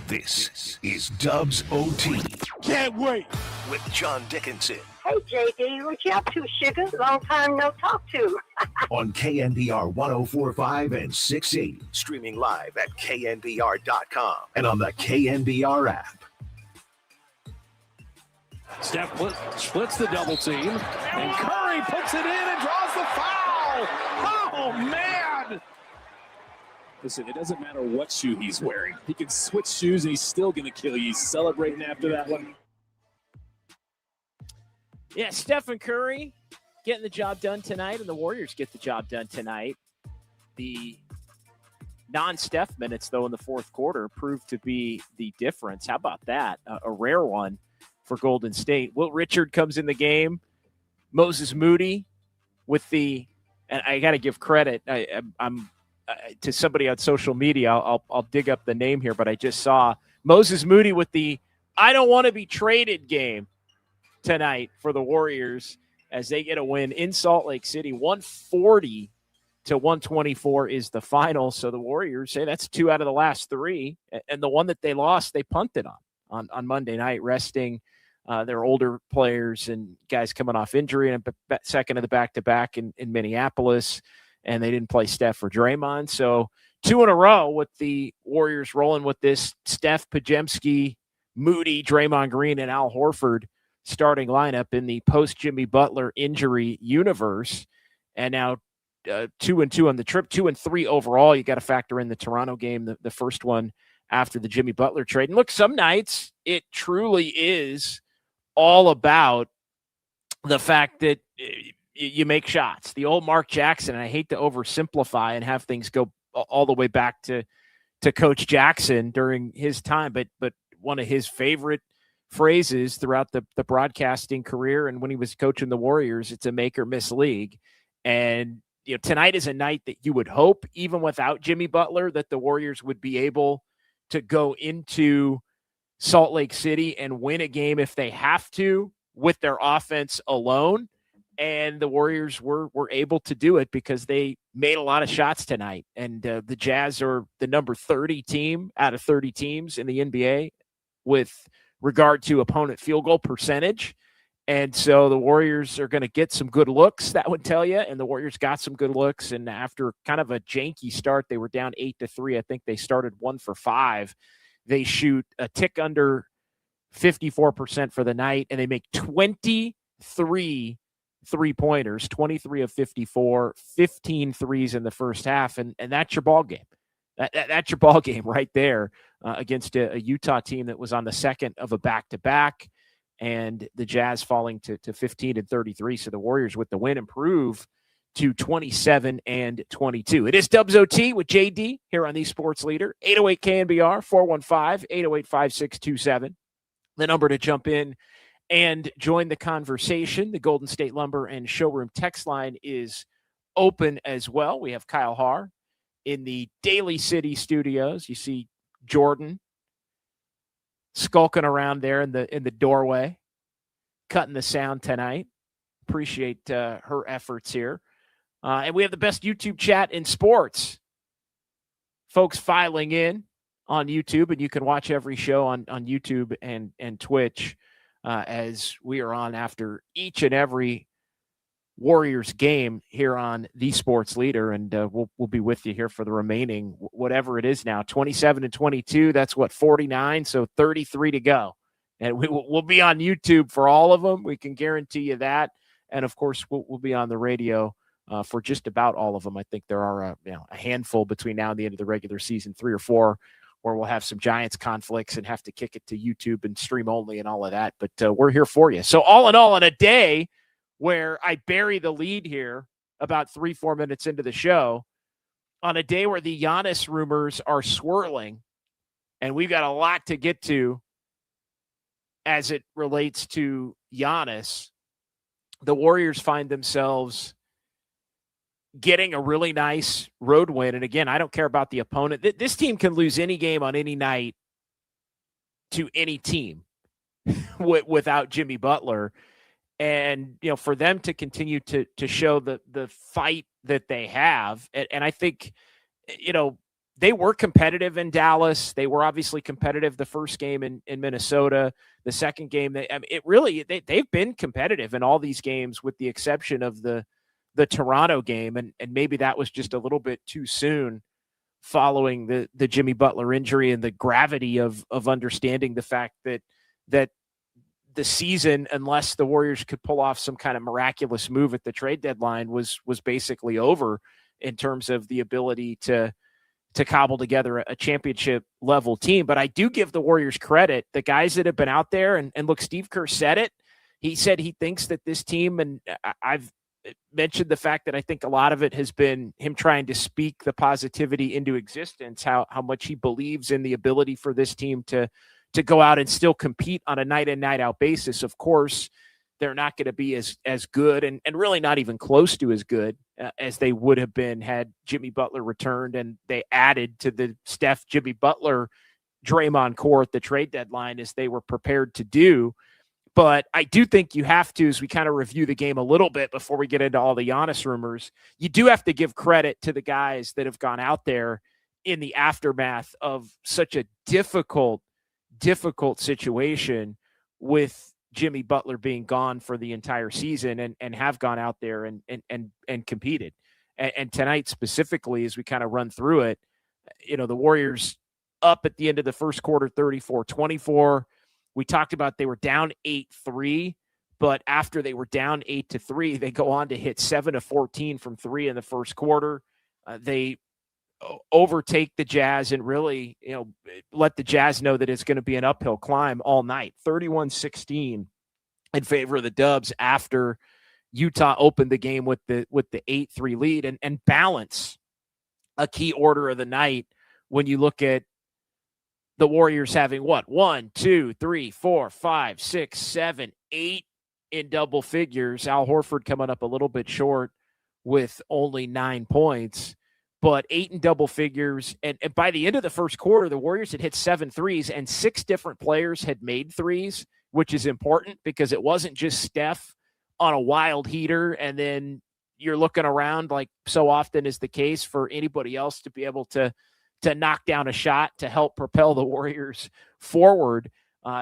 This is Dubs OT. Can't wait. With John Dickinson. Hey, JD, what you up to, sugar? Long time no talk to. On KNBR 104.5 and 680. Streaming live at knbr.com and on the KNBR app. Steph splits the double team, and Curry puts it in and draws the foul. Oh, man. Listen, it doesn't matter what shoe he's wearing. He can switch shoes, and he's still going to kill you. He's celebrating after that one. Yeah, Stephen Curry getting the job done tonight, and the Warriors get the job done tonight. The non-Steph minutes, though, in the fourth quarter proved to be the difference. How about that? A rare one for Golden State. Will Richard comes in the game. Moses Moody with the – and I got to give credit. I'm to somebody on social media. I'll dig up the name here, but I just saw Moses Moody with the I don't want to be traded game tonight for the Warriors as they get a win in Salt Lake City. 140 to 124 is the final. So the Warriors say that's 2 out of the last 3. And the one that they lost, they punted on Monday night, resting their older players and guys coming off injury and a second of the back-to-back in Minneapolis. And they didn't play Steph or Draymond. So 2 in a row with the Warriors rolling with this Steph, Pajemski, Moody, Draymond Green, and Al Horford starting lineup in the post-Jimmy Butler injury universe. And now 2-2 on the trip, 2-3 overall. You got to factor in the Toronto game, the first one after the Jimmy Butler trade. And look, some nights it truly is all about the fact that you make shots. The old Mark Jackson, and I hate to oversimplify and have things go all the way back to Coach Jackson during his time, but one of his favorite phrases throughout the broadcasting career and when he was coaching the Warriors, it's a make or miss league. And tonight is a night that you would hope, even without Jimmy Butler, that the Warriors would be able to go into Salt Lake City and win a game if they have to with their offense alone. And the Warriors were able to do it because they made a lot of shots tonight. And the Jazz are the number 30 team out of 30 teams in the NBA with regard to opponent field goal percentage. And so the Warriors are going to get some good looks, that would tell you. And the Warriors got some good looks. And after kind of a janky start, they were down 8-3. I think they started 1 for 5. They shoot a tick under 54% for the night, and they make 23 3-pointers, 23 of 54, 15 threes in the first half. And that's your ball game. That's your ball game right there against a Utah team that was on the second of a back-to-back, and the Jazz falling to 15 and 33. So the Warriors with the win improve to 27 and 22. It is Dubs OT with JD here on the Sports Leader, 808 KNBR, 415-808-5627. The number to jump in and join the conversation. The Golden State Lumber and Showroom text line is open as well. We have Kyle Haar in the Daly City studios. You see Jordan skulking around there in the doorway, cutting the sound tonight. Appreciate her efforts here. And we have the best YouTube chat in sports. Folks filing in on YouTube, and you can watch every show on YouTube and Twitch as we are on after each and every Warriors game here on the Sports Leader, and we'll be with you here for the remaining, whatever it is now, 27 and 22. That's 49, so 33 to go. And we'll be on YouTube for all of them. We can guarantee you that. And, of course, we'll be on the radio for just about all of them. I think there are a handful between now and the end of the regular season, 3 or 4, where we'll have some Giants conflicts and have to kick it to YouTube and stream only and all of that. But we're here for you. So all in all, on a day where I bury the lead here about 3-4 minutes into the show, on a day where the Giannis rumors are swirling, and we've got a lot to get to as it relates to Giannis, the Warriors find themselves getting a really nice road win. And again, I don't care about the opponent. This team can lose any game on any night to any team without Jimmy Butler. And, for them to continue to show the fight that they have. And I think, they were competitive in Dallas. They were obviously competitive the first game in Minnesota. The second game, they've been competitive in all these games with the exception of the Toronto game. And maybe that was just a little bit too soon following the Jimmy Butler injury and the gravity of understanding the fact that the season, unless the Warriors could pull off some kind of miraculous move at the trade deadline, was basically over in terms of the ability to cobble together a championship level team. But I do give the Warriors credit. The guys that have been out there, and look, Steve Kerr said it. He said he thinks that this team, and I've mentioned the fact that I think a lot of it has been him trying to speak the positivity into existence, how much he believes in the ability for this team to go out and still compete on a night in, night out basis. Of course, they're not going to be as good and really not even close to as good as they would have been had Jimmy Butler returned and they added to the Steph, Jimmy Butler, Draymond core at the trade deadline as they were prepared to do. But I do think you have to, as we kind of review the game a little bit before we get into all the Giannis rumors, you do have to give credit to the guys that have gone out there in the aftermath of such a difficult situation with Jimmy Butler being gone for the entire season and have gone out there and competed. And tonight specifically, as we kind of run through it, the Warriors up at the end of the first quarter, 34-24. We talked about they were down 8-3, but after they were down 8-3, they go on to hit 7 of 14 from 3 in the first quarter. They overtake the Jazz and really, let the Jazz know that it's going to be an uphill climb all night. 31-16 in favor of the Dubs after Utah opened the game with the 8-3 lead and balance a key order of the night when you look at the Warriors having 1, 2, 3, 4, 5, 6, 7, 8 in double figures. Al Horford coming up a little bit short with only 9 points, but 8 in double figures. And by the end of the first quarter, the Warriors had hit 7 threes and 6 different players had made threes, which is important because it wasn't just Steph on a wild heater. And then you're looking around like so often is the case for anybody else to be able to knock down a shot to help propel the Warriors forward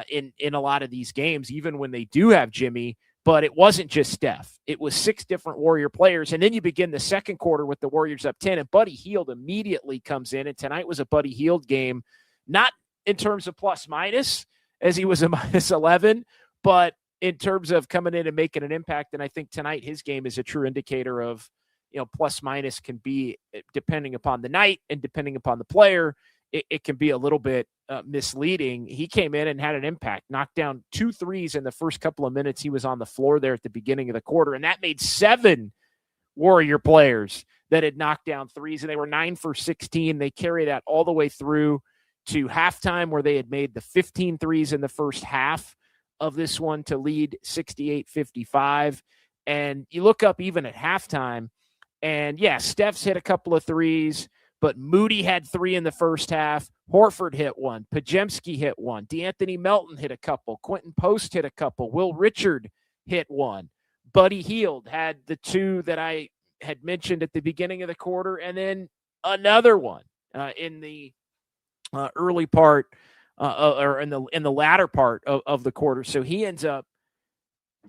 in a lot of these games, even when they do have Jimmy. But it wasn't just Steph. It was 6 different Warrior players. And then you begin the second quarter with the Warriors up 10, and Buddy Hield immediately comes in. And tonight was a Buddy Hield game, not in terms of plus minus, as he was a minus 11, but in terms of coming in and making an impact. And I think tonight his game is a true indicator of, plus minus can be, depending upon the night and depending upon the player, it can be a little bit misleading. He came in and had an impact, knocked down 2 threes in the first couple of minutes he was on the floor there at the beginning of the quarter, and that made 7 Warrior players that had knocked down threes, and they were 9 for 16. They carry that all the way through to halftime where they had made the 15 threes in the first half of this one to lead 68-55. And you look up even at halftime, and yeah, Steph's hit a couple of threes, but Moody had 3 in the first half. Horford hit 1. Podziemski hit 1. D'Anthony Melton hit a couple. Quentin Post hit a couple. Will Richard hit 1. Buddy Hield had the 2 that I had mentioned at the beginning of the quarter, and then another one in the early part or in the latter part of the quarter. So he ends up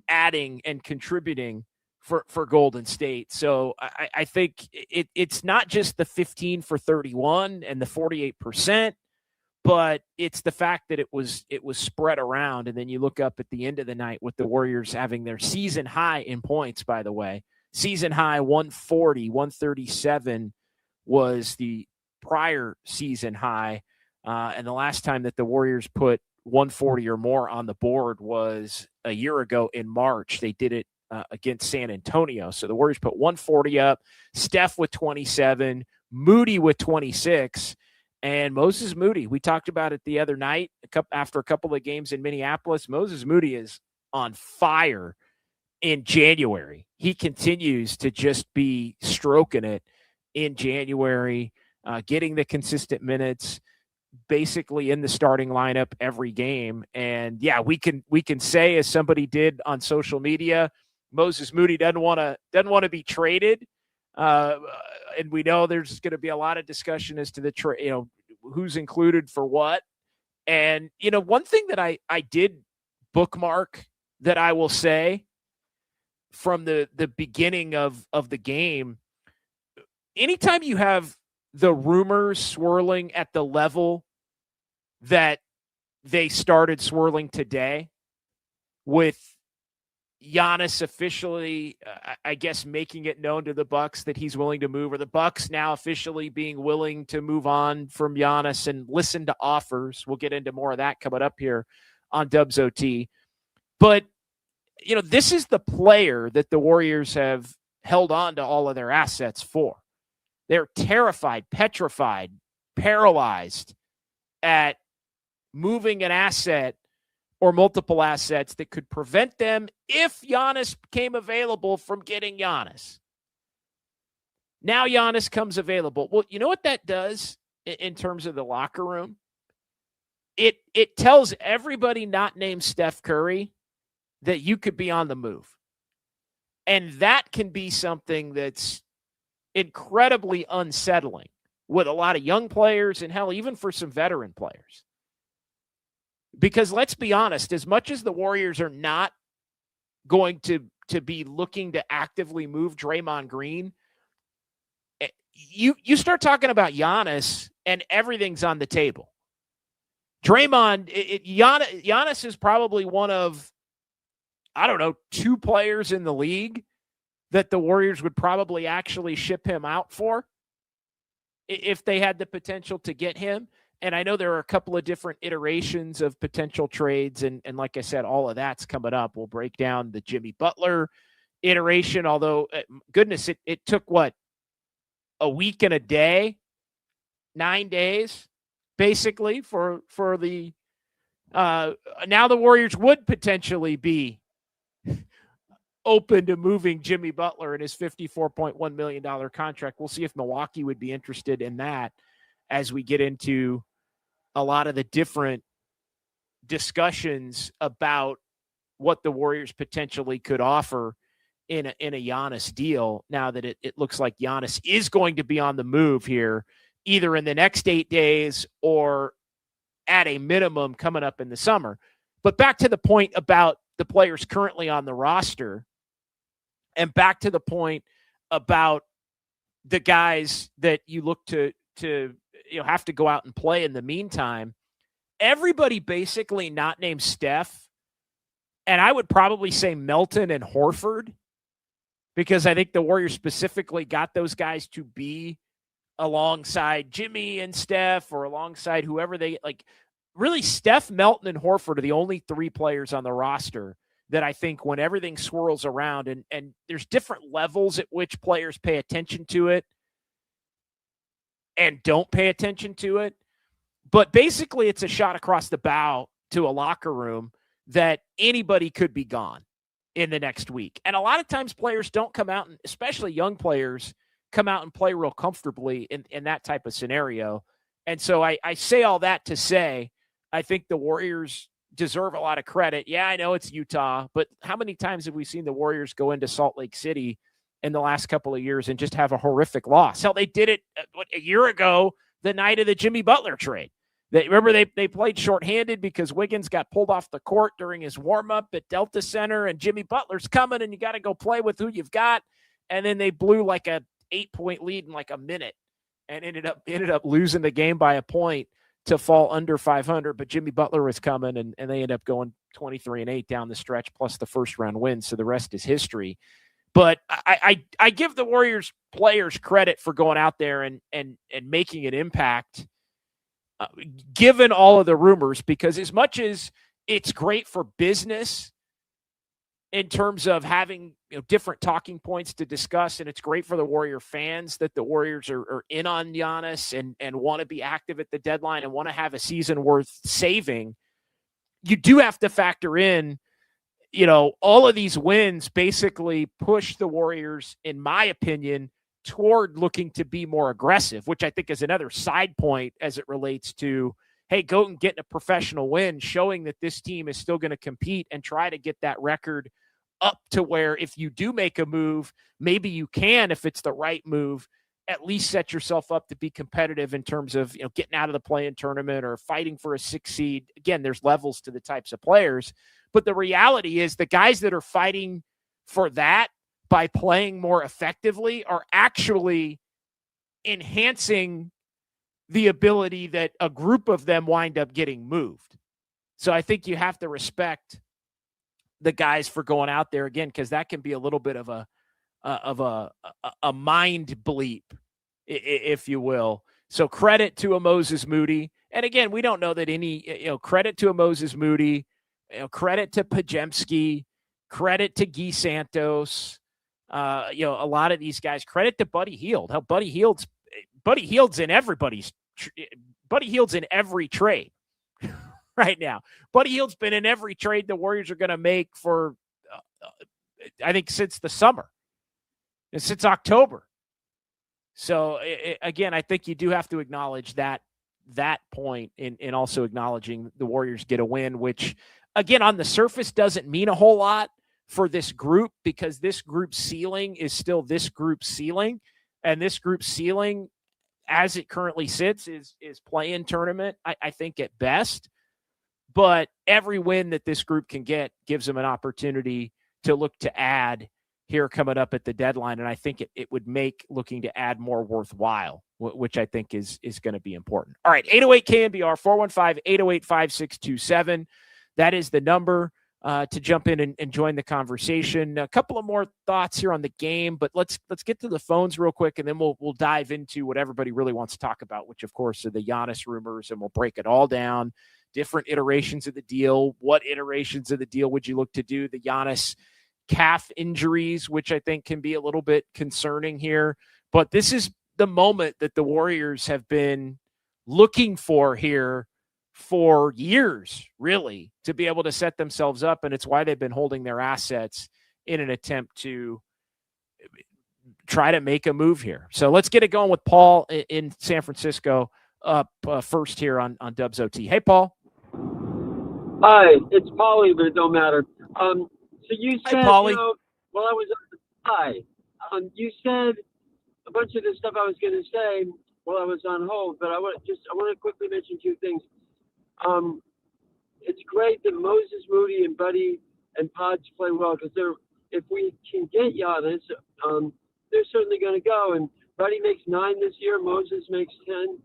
adding and contributing for Golden State. So I think it's not just the 15 for 31 and the 48%, but it's the fact that it was spread around. And then you look up at the end of the night with the Warriors having their season high in points, by the way. Season high 140, 137 was the prior season high. And the last time that the Warriors put 140 or more on the board was a year ago in March. They did it against San Antonio. So the Warriors put 140 up, Steph with 27, Moody with 26, and Moses Moody. We talked about it the other night after a couple of games in Minneapolis. Moses Moody is on fire in January. He continues to just be stroking it in January, getting the consistent minutes, basically in the starting lineup every game. And yeah, we can say, as somebody did on social media, Moses Moody doesn't want to be traded. And we know there's going to be a lot of discussion as to the who's included for what. And, one thing that I did bookmark that I will say from the beginning of the game, anytime you have the rumors swirling at the level that they started swirling today, with Giannis officially, I guess, making it known to the Bucks that he's willing to move, or the Bucks now officially being willing to move on from Giannis and listen to offers. We'll get into more of that coming up here on Dubs OT. But, this is the player that the Warriors have held on to all of their assets for. They're terrified, petrified, paralyzed at moving an asset or multiple assets that could prevent them, if Giannis became available, from getting Giannis. Now Giannis comes available. Well, you know what that does in terms of the locker room? It tells everybody not named Steph Curry that you could be on the move. And that can be something that's incredibly unsettling with a lot of young players, and hell, even for some veteran players. Because let's be honest, as much as the Warriors are not going to be looking to actively move Draymond Green, you start talking about Giannis and everything's on the table. Draymond, Giannis is probably one of, 2 players in the league that the Warriors would probably actually ship him out for if they had the potential to get him. And I know there are a couple of different iterations of potential trades. And like I said, all of that's coming up. We'll break down the Jimmy Butler iteration, although, goodness, it took, a week and a day, 9 days, basically, for the now the Warriors would potentially be open to moving Jimmy Butler in his $54.1 million contract. We'll see if Milwaukee would be interested in that as we get into a lot of the different discussions about what the Warriors potentially could offer in a Giannis deal, now that it looks like Giannis is going to be on the move here, either in the next 8 days or at a minimum coming up in the summer. But back to the point about the players currently on the roster, and back to the point about the guys that you look to have to go out and play in the meantime. Everybody basically not named Steph, and I would probably say Melton and Horford, because I think the Warriors specifically got those guys to be alongside Jimmy and Steph, or alongside whoever they like. Really, Steph, Melton, and Horford are the only 3 players on the roster that I think, when everything swirls around, and there's different levels at which players pay attention to it and don't pay attention to it. But basically, it's a shot across the bow to a locker room that anybody could be gone in the next week. And a lot of times players don't come out, and especially young players, come out and play real comfortably in that type of scenario. And so I say all that to say, I think the Warriors deserve a lot of credit. Yeah, I know it's Utah, but how many times have we seen the Warriors go into Salt Lake City in the last couple of years and just have a horrific loss? Hell, they did it a year ago, the night of the Jimmy Butler trade. Remember they played shorthanded because Wiggins got pulled off the court during his warm-up at Delta Center, and Jimmy Butler's coming, and you got to go play with who you've got. And then they blew like a 8-point lead in like a minute and ended up losing the game by a point to fall under 500. But Jimmy Butler was coming, and they ended up going 23-8 down the stretch, plus the first-round win. So the rest is history. But I give the Warriors players credit for going out there and making an impact, given all of the rumors, because as much as it's great for business in terms of having different talking points to discuss, and it's great for the Warrior fans that the Warriors are in on Giannis and want to be active at the deadline and want to have a season worth saving, you do have to factor in, all of these wins basically push the Warriors, in my opinion, toward looking to be more aggressive, which I think is another side point as it relates to, hey, go and get a professional win, showing that this team is still going to compete and try to get that record up to where if you do make a move, maybe you can, if it's the right move, at least set yourself up to be competitive in terms of, getting out of the play-in tournament or fighting for a 6 seed. Again, there's levels to the types of players, but the reality is the guys that are fighting for that by playing more effectively are actually enhancing the ability that a group of them wind up getting moved. So I think you have to respect the guys for going out there again, because that can be a little bit of a mind bleep, if you will. So credit to a Moses Moody. And again, we don't know that any, credit to a Moses Moody, credit to Pajemski, credit to Guy Santos, a lot of these guys, credit to Buddy Hield. How Buddy Hield's in Buddy Hield's in every trade right now. Buddy Hield's been in every trade the Warriors are going to make for, I think, since the summer. And since October. So, again, I think you do have to acknowledge that point in also acknowledging the Warriors get a win, which, again, on the surface doesn't mean a whole lot for this group, because this group's ceiling is still this group's ceiling. And this group's ceiling, as it currently sits, is play-in tournament, I think, at best. But every win that this group can get gives them an opportunity to look to add here coming up at the deadline. And I think it would make looking to add more worthwhile, which I think is going to be important. All right, 808-KNBR, 415-808-5627. That is the number to jump in and join the conversation. A couple of more thoughts here on the game, but let's get to the phones real quick, and then we'll dive into what everybody really wants to talk about, which, of course, are the Giannis rumors, and we'll break it all down, different iterations of the deal. What iterations of the deal would you look to do? The Giannis calf injuries, which I think can be a little bit concerning here. But this is the moment that the Warriors have been looking for here for years, really, to be able to set themselves up. And it's why they've been holding their assets in an attempt to try to make a move here. So let's get it going with Paul in San Francisco up first here on Dubs OT. Hey, Paul. Hi, it's Paulie, but it don't matter. So you said, Paulie. You said a bunch of the stuff I was going to say while I was on hold, but I want to quickly mention two things. It's great that Moses Moody and Buddy and Pods play well, because if we can get Giannis, they're certainly going to go. And Buddy makes 9 this year, Moses makes 10.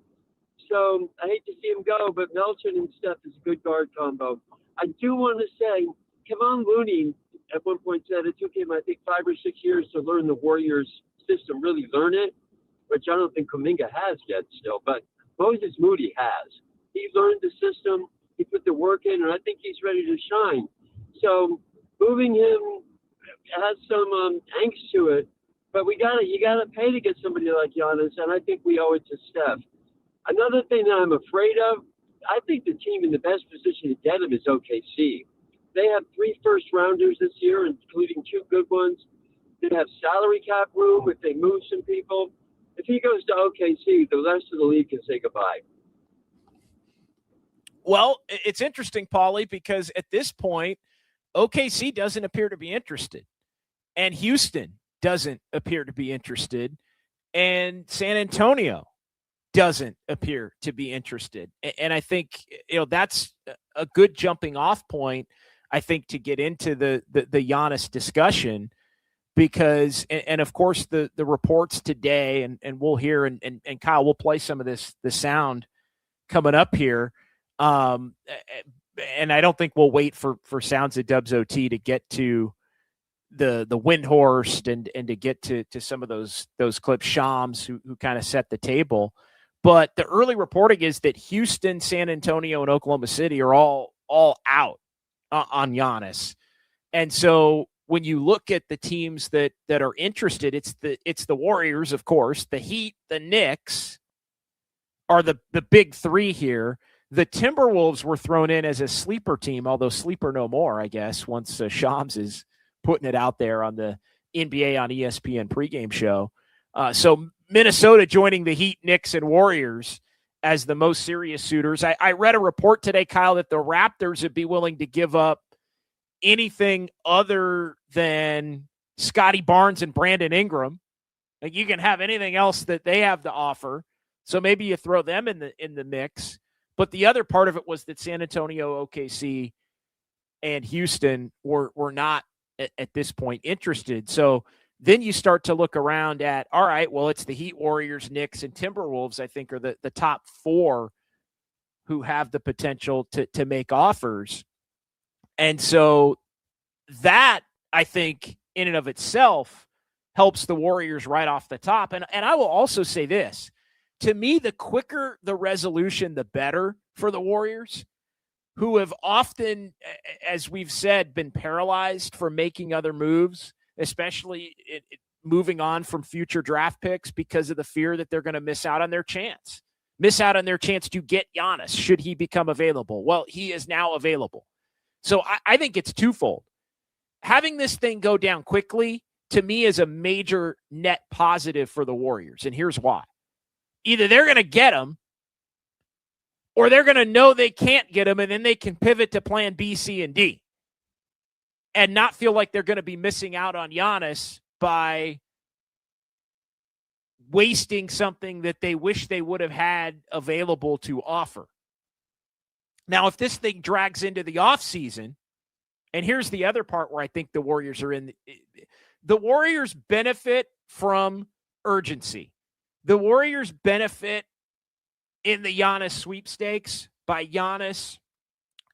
So I hate to see him go, but Melton and Steph is a good guard combo. I do want to say, Kevon Looney at one point said it took him, I think, 5 or 6 years to learn the Warriors system, really learn it, which I don't think Kuminga has yet still, but Moses Moody has. He learned the system, he put the work in, and I think he's ready to shine. So moving him has some angst to it, but you gotta pay to get somebody like Giannis, and I think we owe it to Steph. Another thing that I'm afraid of, I think the team in the best position to get him is OKC. They have 3 first-rounders this year, including 2 good ones. They have salary cap room if they move some people. If he goes to OKC, the rest of the league can say goodbye. Well, it's interesting, Paulie, because at this point, OKC doesn't appear to be interested, and Houston doesn't appear to be interested, and San Antonio doesn't appear to be interested. And I think, that's a good jumping off point, I think, to get into the Giannis discussion, because, and of course, the reports today, and we'll hear, and Kyle, we'll play some of the sound coming up here. And I don't think we'll wait for sounds of Dubs OT to get to the Windhorst and to get to some of those clips, Shams, who kind of set the table. But the early reporting is that Houston, San Antonio, and Oklahoma City are all out on Giannis. And so when you look at the teams that are interested, it's the Warriors, of course. The Heat, the Knicks are the big 3 here. The Timberwolves were thrown in as a sleeper team, although sleeper no more, I guess, once Shams is putting it out there on the NBA on ESPN pregame show. So Minnesota joining the Heat, Knicks, and Warriors as the most serious suitors. I read a report today, Kyle, that the Raptors would be willing to give up anything other than Scotty Barnes and Brandon Ingram. Like, you can have anything else that they have to offer. So maybe you throw them in the mix. But the other part of it was that San Antonio, OKC, and Houston were not at this point interested. So then you start to look around at, all right, well, it's the Heat, Warriors, Knicks, and Timberwolves, I think, are the top four who have the potential to make offers. And so that, I think, in and of itself, helps the Warriors right off the top. And I will also say this. To me, the quicker the resolution, the better for the Warriors, who have often, as we've said, been paralyzed from making other moves, especially moving on from future draft picks because of the fear that they're going to miss out on their chance to get Giannis should he become available. Well, he is now available. So I think it's twofold. Having this thing go down quickly, to me, is a major net positive for the Warriors. And here's why. Either they're going to get him, or they're going to know they can't get him, and then they can pivot to plan B, C, and D and not feel like they're going to be missing out on Giannis by wasting something that they wish they would have had available to offer. Now, if this thing drags into the offseason, and here's the other part where I think the Warriors are in, the Warriors benefit from urgency. The Warriors benefit in the Giannis sweepstakes by Giannis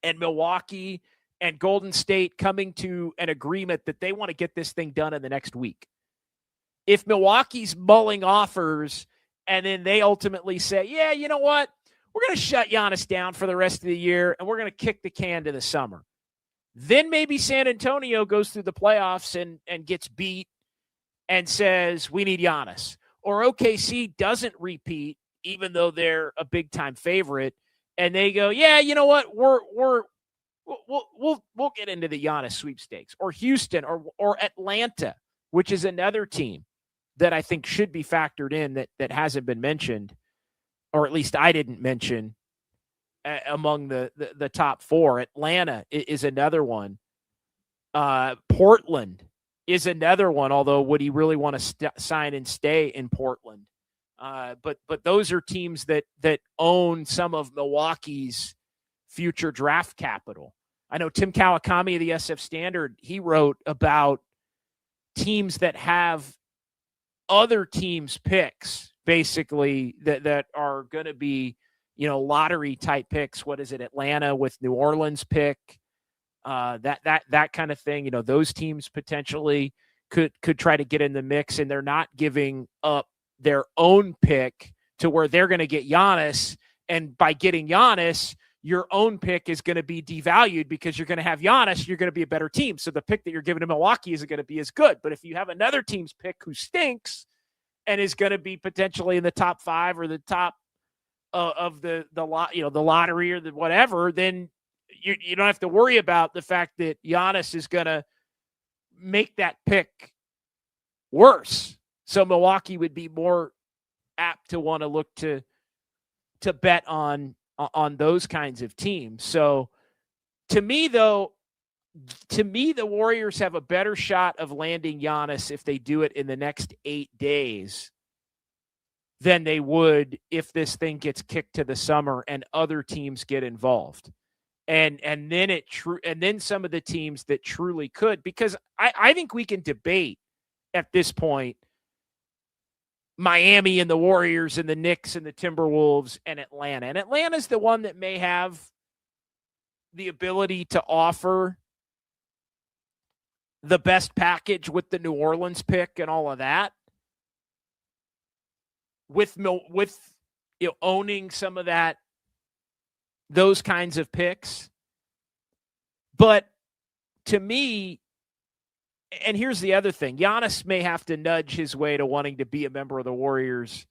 and Milwaukee and Golden State coming to an agreement that they want to get this thing done in the next week. If Milwaukee's mulling offers and then they ultimately say, yeah, you know what? We're going to shut Giannis down for the rest of the year and we're going to kick the can to the summer. Then maybe San Antonio goes through the playoffs and gets beat and says, we need Giannis. Or OKC doesn't repeat, even though they're a big-time favorite, and they go, yeah, you know what? We'll get into the Giannis sweepstakes. Or Houston or Atlanta, which is another team that I think should be factored in that hasn't been mentioned, or at least I didn't mention among the top four. Atlanta is another one. Portland is another one, although would he really want to sign and stay in Portland? But those are teams that own some of Milwaukee's future draft capital. I know Tim Kawakami of the SF Standard, he wrote about teams that have other teams' picks, basically, that are going to be, lottery type picks. What is it? Atlanta with New Orleans pick, that kind of thing. Those teams potentially could try to get in the mix, and they're not giving up their own pick to where they're going to get Giannis. And by getting Giannis, your own pick is going to be devalued because you're going to have Giannis. You're going to be a better team. So the pick that you're giving to Milwaukee isn't going to be as good. But if you have another team's pick who stinks and is going to be potentially in the top 5 or the top of the lottery or the whatever, then you don't have to worry about the fact that Giannis is going to make that pick worse. So Milwaukee would be more apt to want to look to bet on those kinds of teams. So to me, the Warriors have a better shot of landing Giannis if they do it in the next 8 days than they would if this thing gets kicked to the summer and other teams get involved. And then some of the teams that truly could, because I think we can debate at this point Miami and the Warriors and the Knicks and the Timberwolves and Atlanta. And Atlanta's the one that may have the ability to offer the best package with the New Orleans pick and all of that. With owning some of those kinds of picks. But to me, and here's the other thing, Giannis may have to nudge his way to wanting to be a member of the Warriors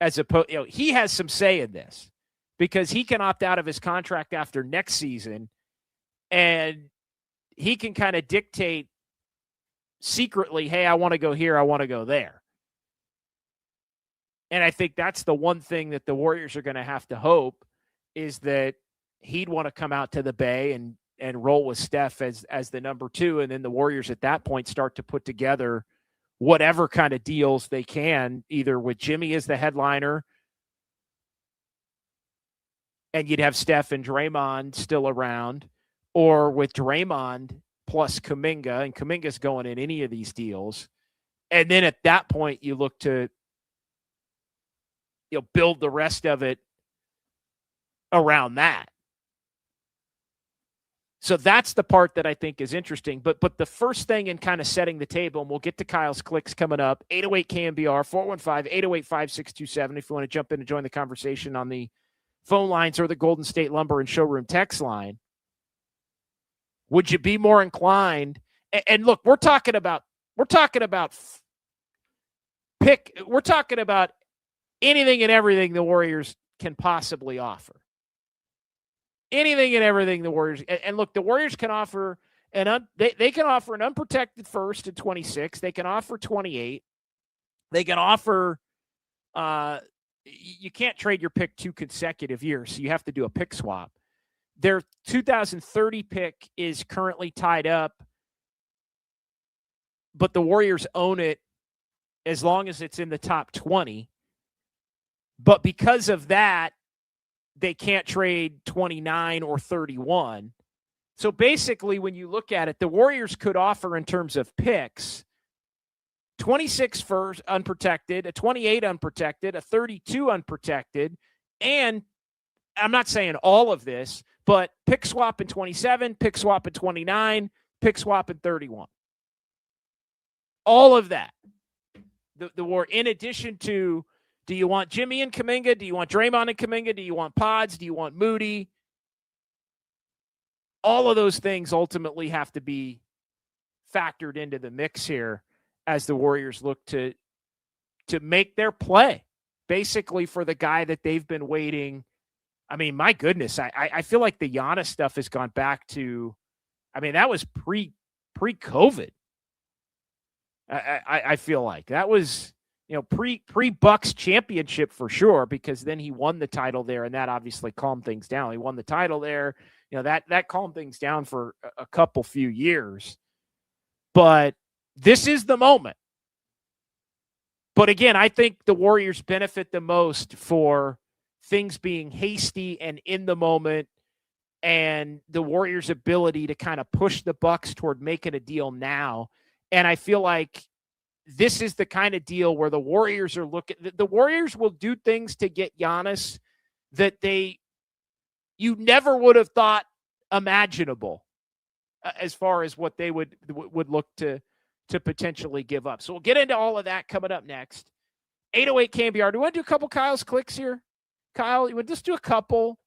as opposed, he has some say in this because he can opt out of his contract after next season and he can kind of dictate secretly, hey, I want to go here, I want to go there. And I think that's the one thing that the Warriors are going to have to hope is that he'd want to come out to the Bay roll with Steph as the number 2, and then the Warriors at that point start to put together whatever kind of deals they can, either with Jimmy as the headliner, and you'd have Steph and Draymond still around, or with Draymond plus Kuminga, and Kuminga's going in any of these deals. And then at that point, you look to build the rest of it around that. So that's the part that I think is interesting. But the first thing in kind of setting the table, and we'll get to Kyle's clicks coming up, 808 KNBR, 415-808-5627 if you want to jump in and join the conversation on the phone lines or the Golden State Lumber and Showroom text line. Would you be more inclined? And look, we're talking about anything and everything the Warriors can possibly offer. Anything and everything the Warriors, and look, the Warriors can offer they can offer an unprotected first at 26. They can offer 28. They can offer you can't trade your pick 2 consecutive years, so you have to do a pick swap. Their 2030 pick is currently tied up, but the Warriors own it as long as it's in the top 20. But because of that, they can't trade 29 or 31. So basically, when you look at it, the Warriors could offer in terms of picks 26 first unprotected, a 28 unprotected, a 32 unprotected, and I'm not saying all of this, but pick swap in 27, pick swap in 29, pick swap in 31. All of that. The war, in addition to, do you want Jimmy and Kuminga? Do you want Draymond and Kuminga? Do you want Pods? Do you want Moody? All of those things ultimately have to be factored into the mix here as the Warriors look to make their play, basically for the guy that they've been waiting. I mean, my goodness, I feel like the Giannis stuff has gone back to, I mean, that was pre-COVID. I feel like that was, pre-Bucks championship for sure, because then he won the title there, and that obviously calmed things down. He won the title there. That calmed things down for a couple few years. But this is the moment. But again, I think the Warriors benefit the most for things being hasty and in the moment, and the Warriors' ability to kind of push the Bucks toward making a deal now. And I feel like this is the kind of deal where the Warriors are looking. The Warriors will do things to get Giannis that you never would have thought imaginable, as far as what they would look to potentially give up. So we'll get into all of that coming up next. 808 KNBR. Do you want to do a couple Kyle's clicks here? Kyle, you would just do a couple.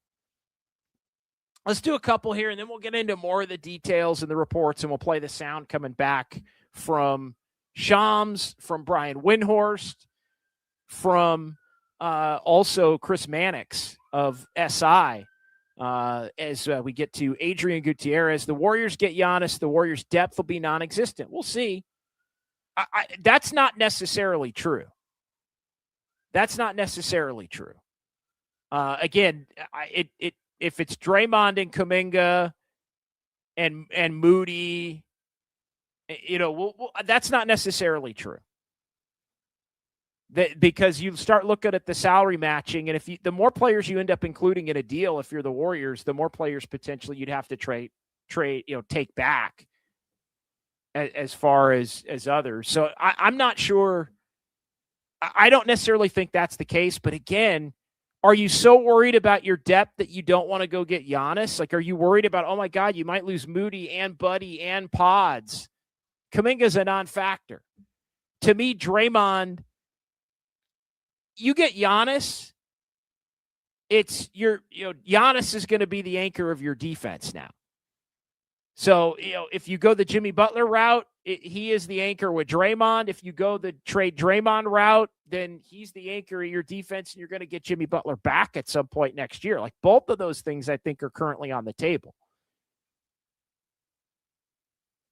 Let's do a couple here, and then we'll get into more of the details and the reports, and we'll play the sound coming back from Shams, from Brian Windhorst, from also Chris Mannix of SI, as we get to Adrian Gutierrez. The Warriors get Giannis. The Warriors' depth will be non-existent. We'll see. That's not necessarily true. That's not necessarily true. Again, if it's Draymond and Kuminga and Moody, that's not necessarily true. Because you start looking at the salary matching, and the more players you end up including in a deal, if you're the Warriors, the more players potentially you'd have to take back as far as others. So I'm not sure. I don't necessarily think that's the case, but again, are you so worried about your depth that you don't want to go get Giannis? Like, are you worried about, oh my God, you might lose Moody and Buddy and Pods? Kuminga's a non-factor. To me, Draymond, you get Giannis, Giannis is going to be the anchor of your defense now. So, if you go the Jimmy Butler route, he is the anchor with Draymond. If you go the trade Draymond route, then he's the anchor of your defense, and you're going to get Jimmy Butler back at some point next year. Like, both of those things I think are currently on the table.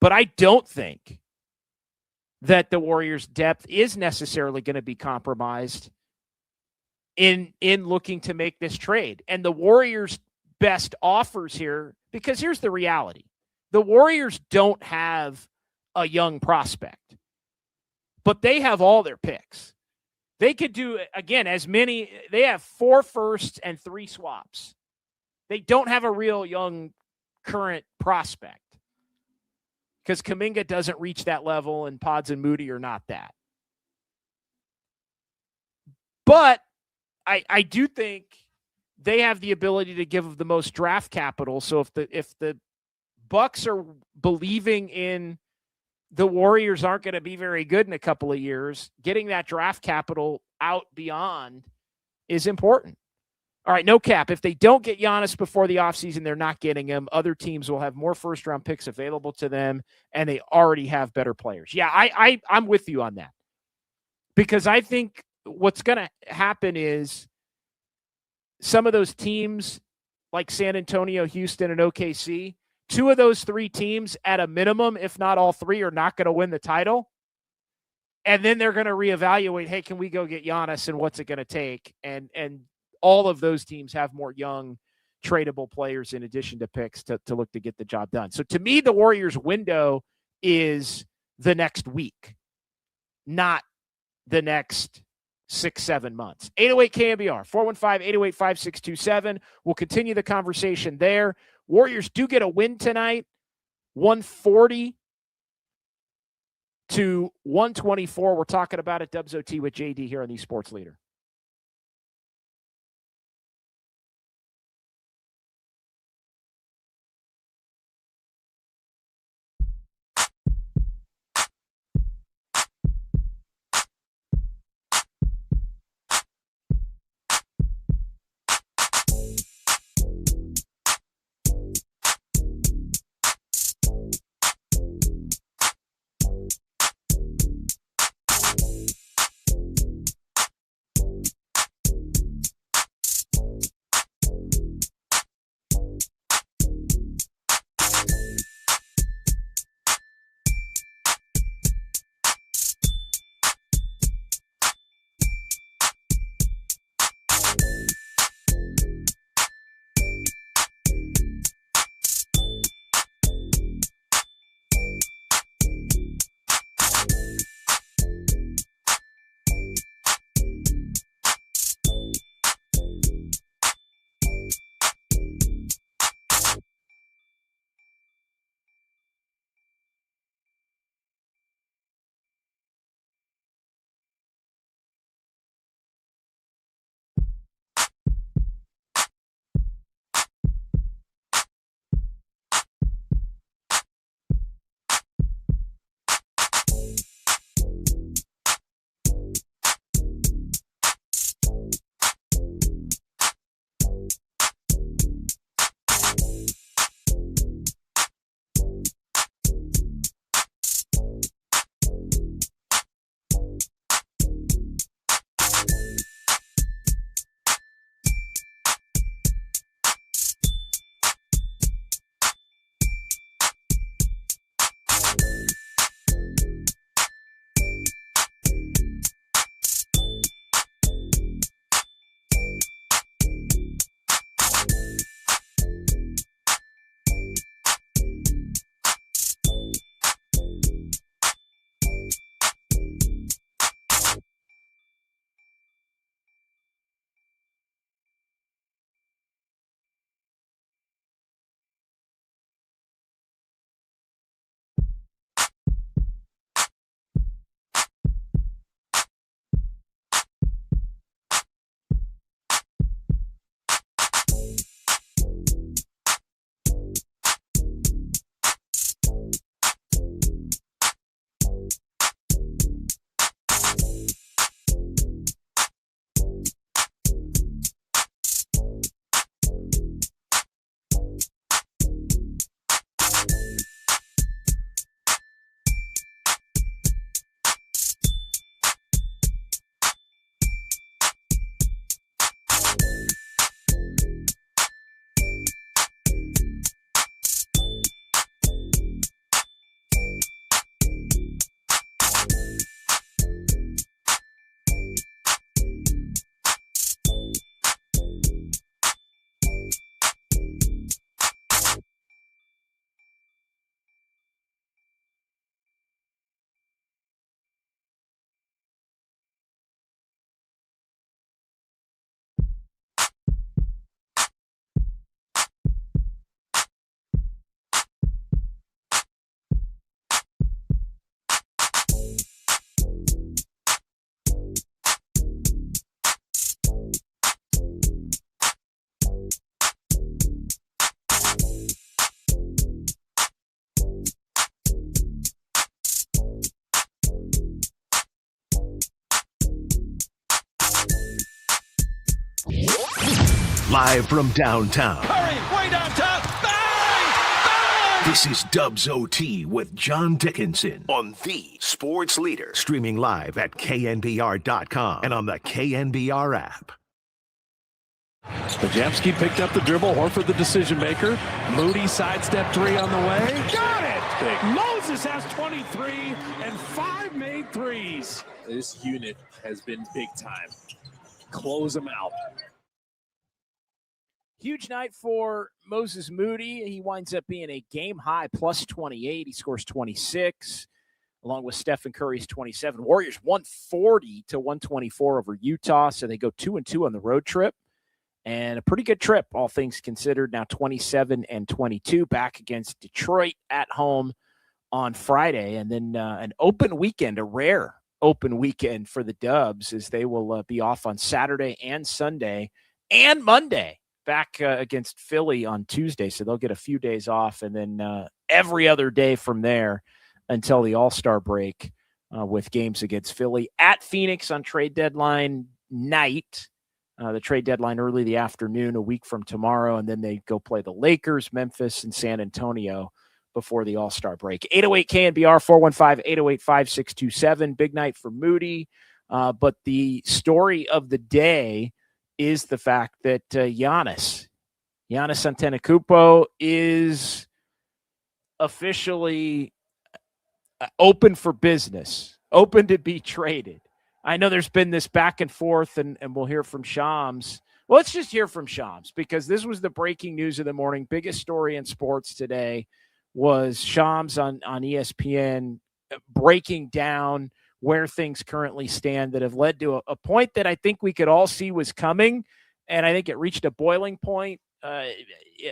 But I don't think that the Warriors' depth is necessarily going to be compromised in looking to make this trade. And the Warriors' best offers here, because here's the reality. The Warriors don't have a young prospect, but they have all their picks. They could do, again, they have 4 firsts and 3 swaps. They don't have a real young current prospect because Kuminga doesn't reach that level and Pods and Moody are not that. But I do think they have the ability to give the most draft capital. So if the Bucks are believing in the Warriors aren't going to be very good in a couple of years, getting that draft capital out beyond is important. All right, no cap. If they don't get Giannis before the offseason, they're not getting him. Other teams will have more first-round picks available to them, and they already have better players. Yeah, I'm with you on that. Because I think what's going to happen is some of those teams like San Antonio, Houston, and OKC, 2 of those 3 teams at a minimum, if not all 3, are not going to win the title. And then they're going to reevaluate, hey, can we go get Giannis and what's it going to take? And all of those teams have more young tradable players in addition to picks to look to get the job done. So to me, the Warriors window is the next week, not the next 6-7 months. 808 KNBR, 415-808-5627. We'll continue the conversation there. Warriors do get a win tonight, 140 to 124. We're talking about it, Dubs OT with JD here on the Sports Leader. Live from downtown. Curry, way downtown. Bang! Bang! This is Dubs OT with John Dickinson on the Sports Leader. Streaming live at knbr.com and on the KNBR app. Pajemski picked up the dribble. Horford the decision maker. Moody sidestep three on the way. Got it! Big. Moses has 23 and 5 made threes. This unit has been big time. Close them out. Huge night for Moses Moody. He winds up being a game-high plus 28. He scores 26, along with Stephen Curry's 27. Warriors 140 to 124 over Utah, so they go 2-2 on the road trip. And a pretty good trip, all things considered. Now 27 and 22 back against Detroit at home on Friday. And then an open weekend, a rare open weekend for the Dubs, as they will be off on Saturday and Sunday and Monday, back against Philly on Tuesday. So they'll get a few days off, and then every other day from there until the All-Star break, with games against Philly at Phoenix on trade deadline night. The trade deadline early the afternoon, a week from tomorrow, and then they go play the Lakers, Memphis, and San Antonio before the All-Star break. 808 KNBR, 415-808-5627. Big night for Moody. But the story of the day is the fact that Giannis Antetokounmpo is officially open for business, open to be traded. I know there's been this back and forth, and we'll hear from Shams. Well, let's just hear from Shams, because this was the breaking news of the morning. Biggest story in sports today was Shams on ESPN breaking down where things currently stand that have led to a point that I think we could all see was coming, and I think it reached a boiling point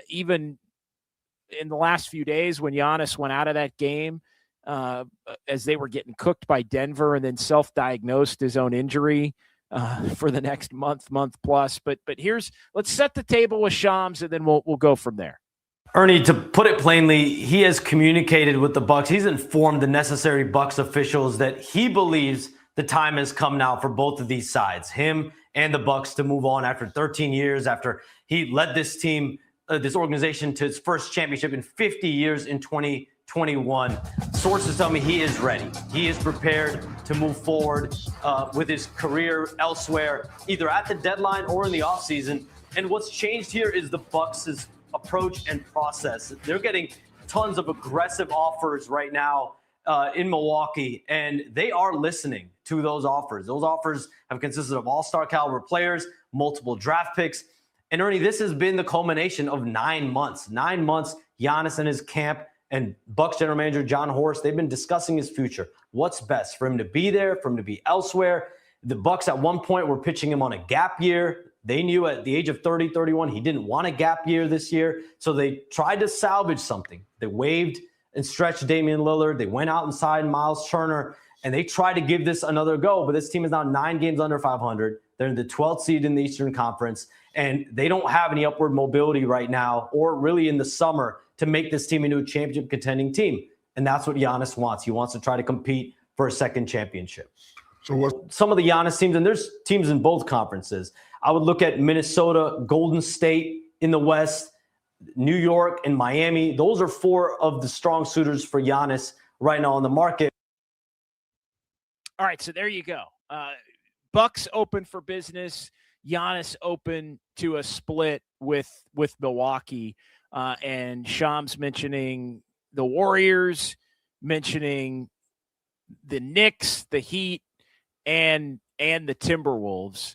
even in the last few days when Giannis went out of that game. As they were getting cooked by Denver, and then self-diagnosed his own injury for the next month plus. But let's set the table with Shams, and then we'll go from there. Ernie, to put it plainly, he has communicated with the Bucks. He's informed the necessary Bucks officials that he believes the time has come now for both of these sides, him and the Bucks, to move on after 13 years, after he led this team, this organization, to its first championship in 50 years in 2021. Sources tell me he is ready. He is prepared to move forward with his career elsewhere, either at the deadline or in the offseason. And what's changed here is the Bucks' approach and process. They're getting tons of aggressive offers right now in Milwaukee, and they are listening to those offers. Those offers have consisted of all-star caliber players, multiple draft picks. And Ernie, this has been the culmination of 9 months. 9 months, Giannis and his camp and Bucks general manager John Horst, they've been discussing his future. What's best for him to be there, for him to be elsewhere? The Bucks at one point were pitching him on a gap year. They knew at the age of 30, 31, he didn't want a gap year this year. So they tried to salvage something. They waived and stretched Damian Lillard. They went out and signed Miles Turner, and they tried to give this another go. But this team is now 9 games under 500. They're in the 12th seed in the Eastern Conference, and they don't have any upward mobility right now, or really in the summer, to make this team into a championship contending team. And that's what Giannis wants. He wants to try to compete for a second championship. So what? Some of the Giannis teams, and there's teams in both conferences. I would look at Minnesota, Golden State in the West, New York, and Miami. Those are 4 of the strong suitors for Giannis right now on the market. All right, so there you go. Bucks open for business. Giannis open to a split with Milwaukee. And Shams mentioning the Warriors, mentioning the Knicks, the Heat, and the Timberwolves.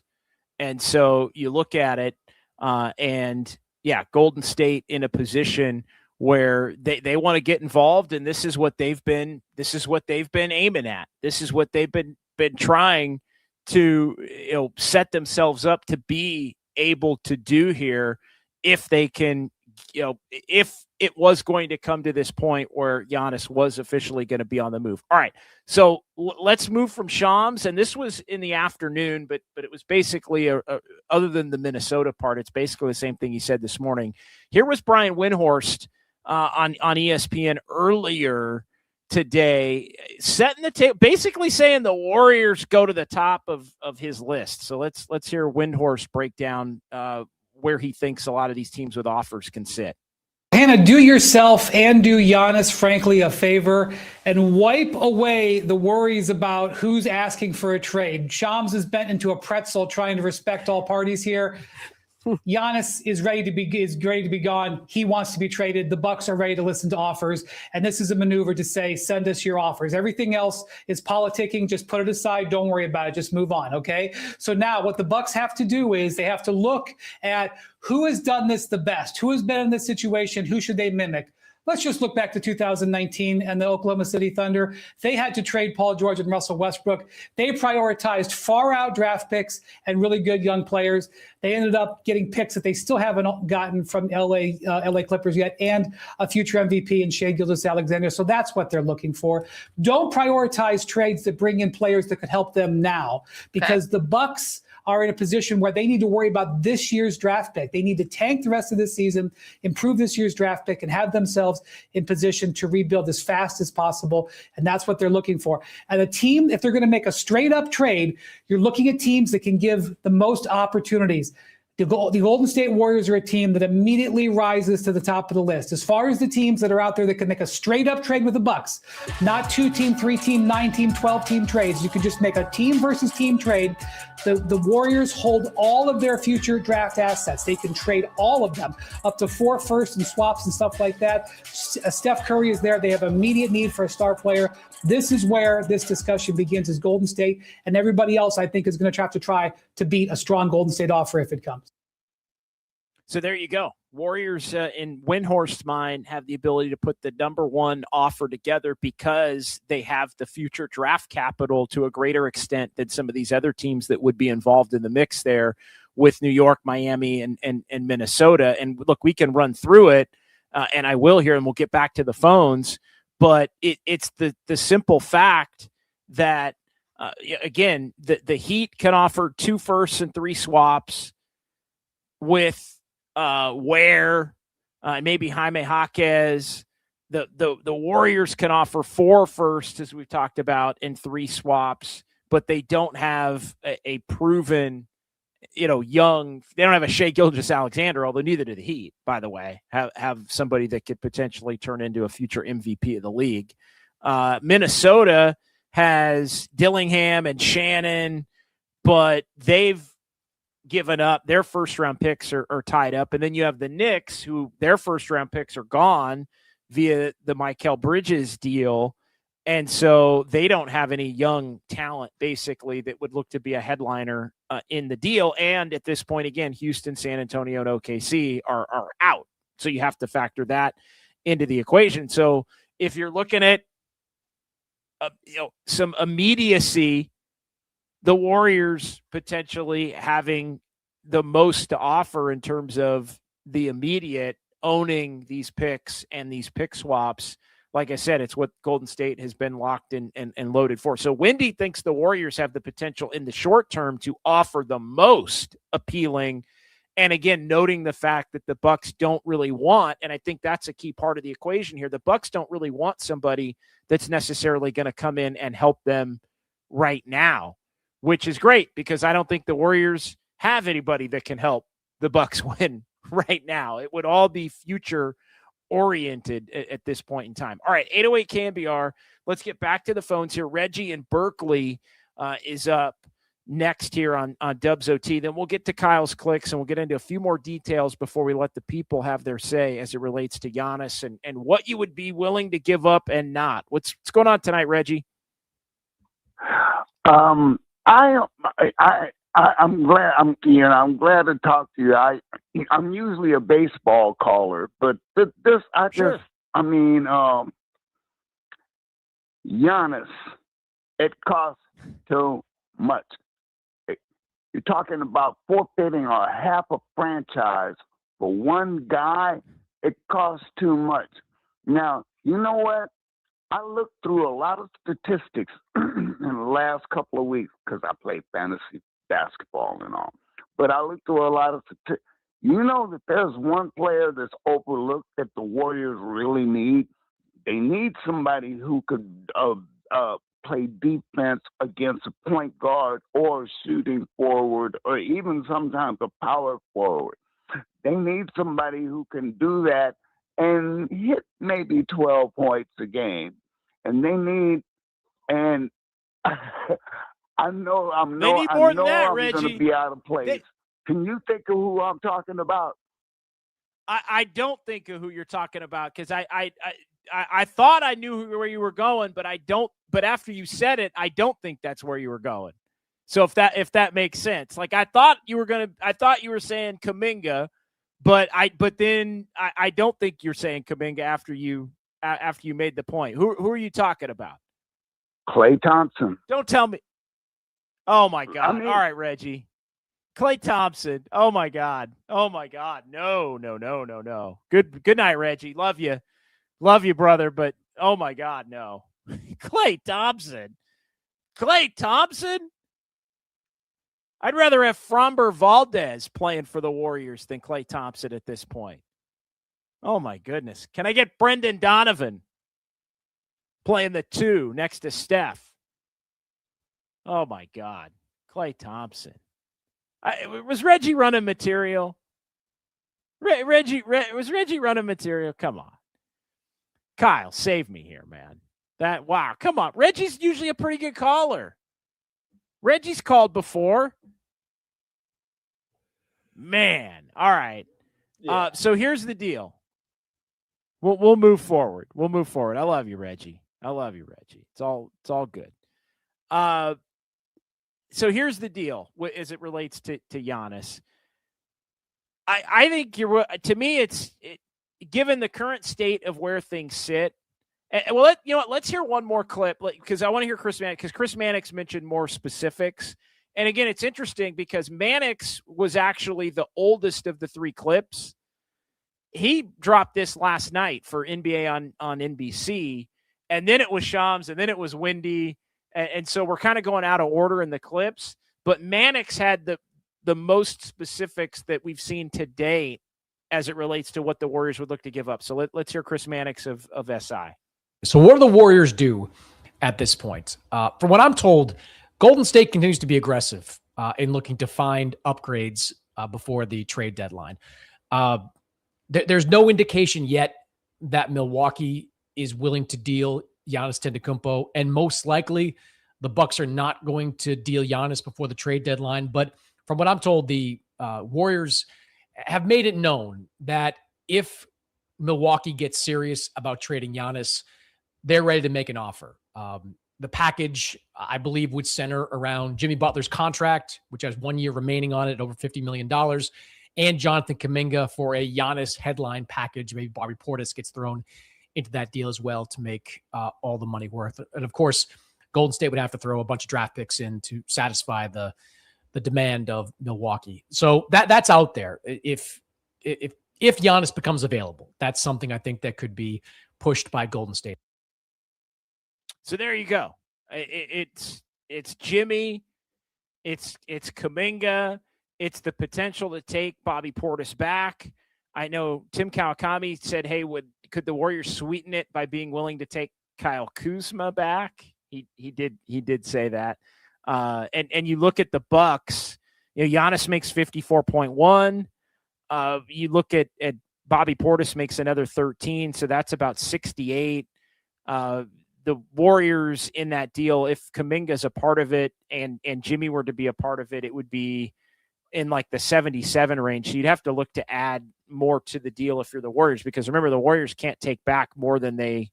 And so you look at it, and yeah, Golden State in a position where they want to get involved, and this is what they've been aiming at. This is what they've been trying to set themselves up to be able to do here, if they can, if it was going to come to this point where Giannis was officially going to be on the move. All right, so let's move from Shams, and this was in the afternoon, but it was basically other than the Minnesota part, it's basically the same thing he said this morning. Here was Brian Windhorst on ESPN earlier today, setting the table, basically saying the Warriors go to the top of his list. So let's hear Windhorst break down where he thinks a lot of these teams with offers can sit. Hannah, do yourself and do Giannis, frankly, a favor and wipe away the worries about who's asking for a trade. Shams is bent into a pretzel trying to respect all parties here. Giannis is ready to be gone. He wants to be traded. The Bucks are ready to listen to offers, and this is a maneuver to say, send us your offers. Everything else is politicking. Just put it aside. Don't worry about it. Just move on. Okay. So now what the Bucks have to do is they have to look at who has done this the best, who has been in this situation, who should they mimic. Let's just look back to 2019 and the Oklahoma City Thunder. They had to trade Paul George and Russell Westbrook. They prioritized far-out draft picks and really good young players. They ended up getting picks that they still haven't gotten from LA Clippers yet, and a future MVP in Shai Gilgeous-Alexander. So that's what they're looking for. Don't prioritize trades that bring in players that could help them now, because the Bucks are in a position where they need to worry about this year's draft pick. They need to tank the rest of this season, improve this year's draft pick, and have themselves in position to rebuild as fast as possible. And that's what they're looking for. And a team, if they're going to make a straight up trade, you're looking at teams that can give the most opportunities. The Golden State Warriors are a team that immediately rises to the top of the list. As far as the teams that are out there that can make a straight up trade with the Bucks, not 2-team, 3-team, 9-team, 12-team trades. You can just make a team versus team trade. The Warriors hold all of their future draft assets. They can trade all of them, up to 4 firsts and swaps and stuff like that. Steph Curry is there. They have immediate need for a star player. This is where this discussion begins, is Golden State, and everybody else, I think, is going to have to try to beat a strong Golden State offer if it comes. So there you go. Warriors, in Windhorst's mind, have the ability to put the number one offer together because they have the future draft capital to a greater extent than some of these other teams that would be involved in the mix there with New York, Miami, and Minnesota. And look, we can run through it, and I will here, and we'll get back to the phones. But it's the simple fact that, again, the Heat can offer 2 firsts and 3 swaps with Ware, maybe Jaime Jaquez. The Warriors can offer 4 firsts, as we've talked about, and 3 swaps, but they don't have a proven, young. They don't have a Shai Gilgeous-Alexander, although neither do the Heat, by the way, have somebody that could potentially turn into a future MVP of the league. Minnesota has Dillingham and Shannon, but they've given up. Their first-round picks are tied up. And then you have the Knicks, who their first-round picks are gone via the Mikal Bridges deal. And so they don't have any young talent, basically, that would look to be a headliner in the deal. And at this point, again, Houston, San Antonio, and OKC are out. So you have to factor that into the equation. So if you're looking at some immediacy, the Warriors potentially having the most to offer in terms of the immediate, owning these picks and these pick swaps. Like I said, it's what Golden State has been locked in and loaded for. So Wendy thinks the Warriors have the potential in the short term to offer the most appealing. And again, noting the fact that the Bucks don't really want, and I think that's a key part of the equation here, the Bucks don't really want somebody that's necessarily going to come in and help them right now, which is great because I don't think the Warriors have anybody that can help the Bucks win right now. It would all be future oriented at this point in time. All right, 808 KNBR. Let's get back to the phones here. Reggie in Berkeley is up next here on Dubs OT. Then we'll get to Kyle's clicks and we'll get into a few more details before we let the people have their say as it relates to Giannis and what you would be willing to give up and not. What's going on tonight, Reggie? I'm glad I'm glad to talk to you. I'm usually a baseball caller, but Giannis, it costs too much. You're talking about forfeiting a half a franchise for one guy. It costs too much. Now, you know what? I looked through a lot of statistics in the last couple of weeks because I play fantasy basketball and all. But I looked through a lot of statistics. You know that there's one player that's overlooked that the Warriors really need? They need somebody who could play defense against a point guard or shooting forward or even sometimes a power forward. They need somebody who can do that and hit maybe 12 points a game. And they need, and I know I'm They need more than that, I'm going Reggie. to be out of place. Can you think of who I'm talking about? I don't think of who you're talking about because I thought I knew where you were going, but I don't. But after you said it, I don't think that's where you were going. So if that makes sense, like I thought you were saying Kuminga, but then I don't think you're saying Kuminga after you made the point. Who are you talking about? Klay Thompson. Don't tell me. Oh my God! I mean, all right, Reggie. Klay Thompson. Oh my God. Oh my God. No. Good night, Reggie. Love you, brother. But oh my God, no. Klay Thompson. I'd rather have Framber Valdez playing for the Warriors than Klay Thompson at this point. Oh my goodness. Can I get Brendan Donovan playing the 2 next to Steph? Oh my God. Klay Thompson. Was Reggie running material? Was Reggie running material? Come on. Kyle, save me here, man. Wow, come on. Reggie's usually a pretty good caller. Reggie's called before. Man. All right. Yeah. So here's the deal. We'll move forward. I love you, Reggie. It's all good. So here's the deal as it relates to Giannis. I think to me, given the current state of where things sit. Well, let's hear one more clip because I want to hear Chris Mannix because Chris Mannix mentioned more specifics. And again, it's interesting because Mannix was actually the oldest of the 3 clips. He dropped this last night for NBA on NBC, and then it was Shams, and then it was Wendy. And so we're kind of going out of order in the clips, but Mannix had the most specifics that we've seen to date as it relates to what the Warriors would look to give up. So let's hear Chris Mannix of SI. So what do the Warriors do at this point? From what I'm told, Golden State continues to be aggressive in looking to find upgrades before the trade deadline. There's no indication yet that Milwaukee is willing to deal Giannis Antetokounmpo, and most likely the Bucks are not going to deal Giannis before the trade deadline. But from what I'm told, the Warriors have made it known that if Milwaukee gets serious about trading Giannis, they're ready to make an offer. The package, I believe, would center around Jimmy Butler's contract, which has 1 year remaining on it, over $50 million, and Jonathan Kuminga for a Giannis headline package. Maybe Bobby Portis gets thrown into that deal as well to make all the money worth. And of course, Golden State would have to throw a bunch of draft picks in to satisfy the demand of Milwaukee. So that's out there. If Giannis becomes available, that's something I think that could be pushed by Golden State. So there you go. It's Jimmy, it's Kuminga, it's the potential to take Bobby Portis back. I know Tim Kawakami said, "Hey, could the Warriors sweeten it by being willing to take Kyle Kuzma back?" He did say that. And you look at the Bucks. Giannis makes 54.1. You look at Bobby Portis makes another 13, so that's about 68. The Warriors in that deal, if Kuminga's a part of it and Jimmy were to be a part of it, it would be in like the 77 range. So you'd have to look to add more to the deal if you're the Warriors, because remember, the Warriors can't take back more than they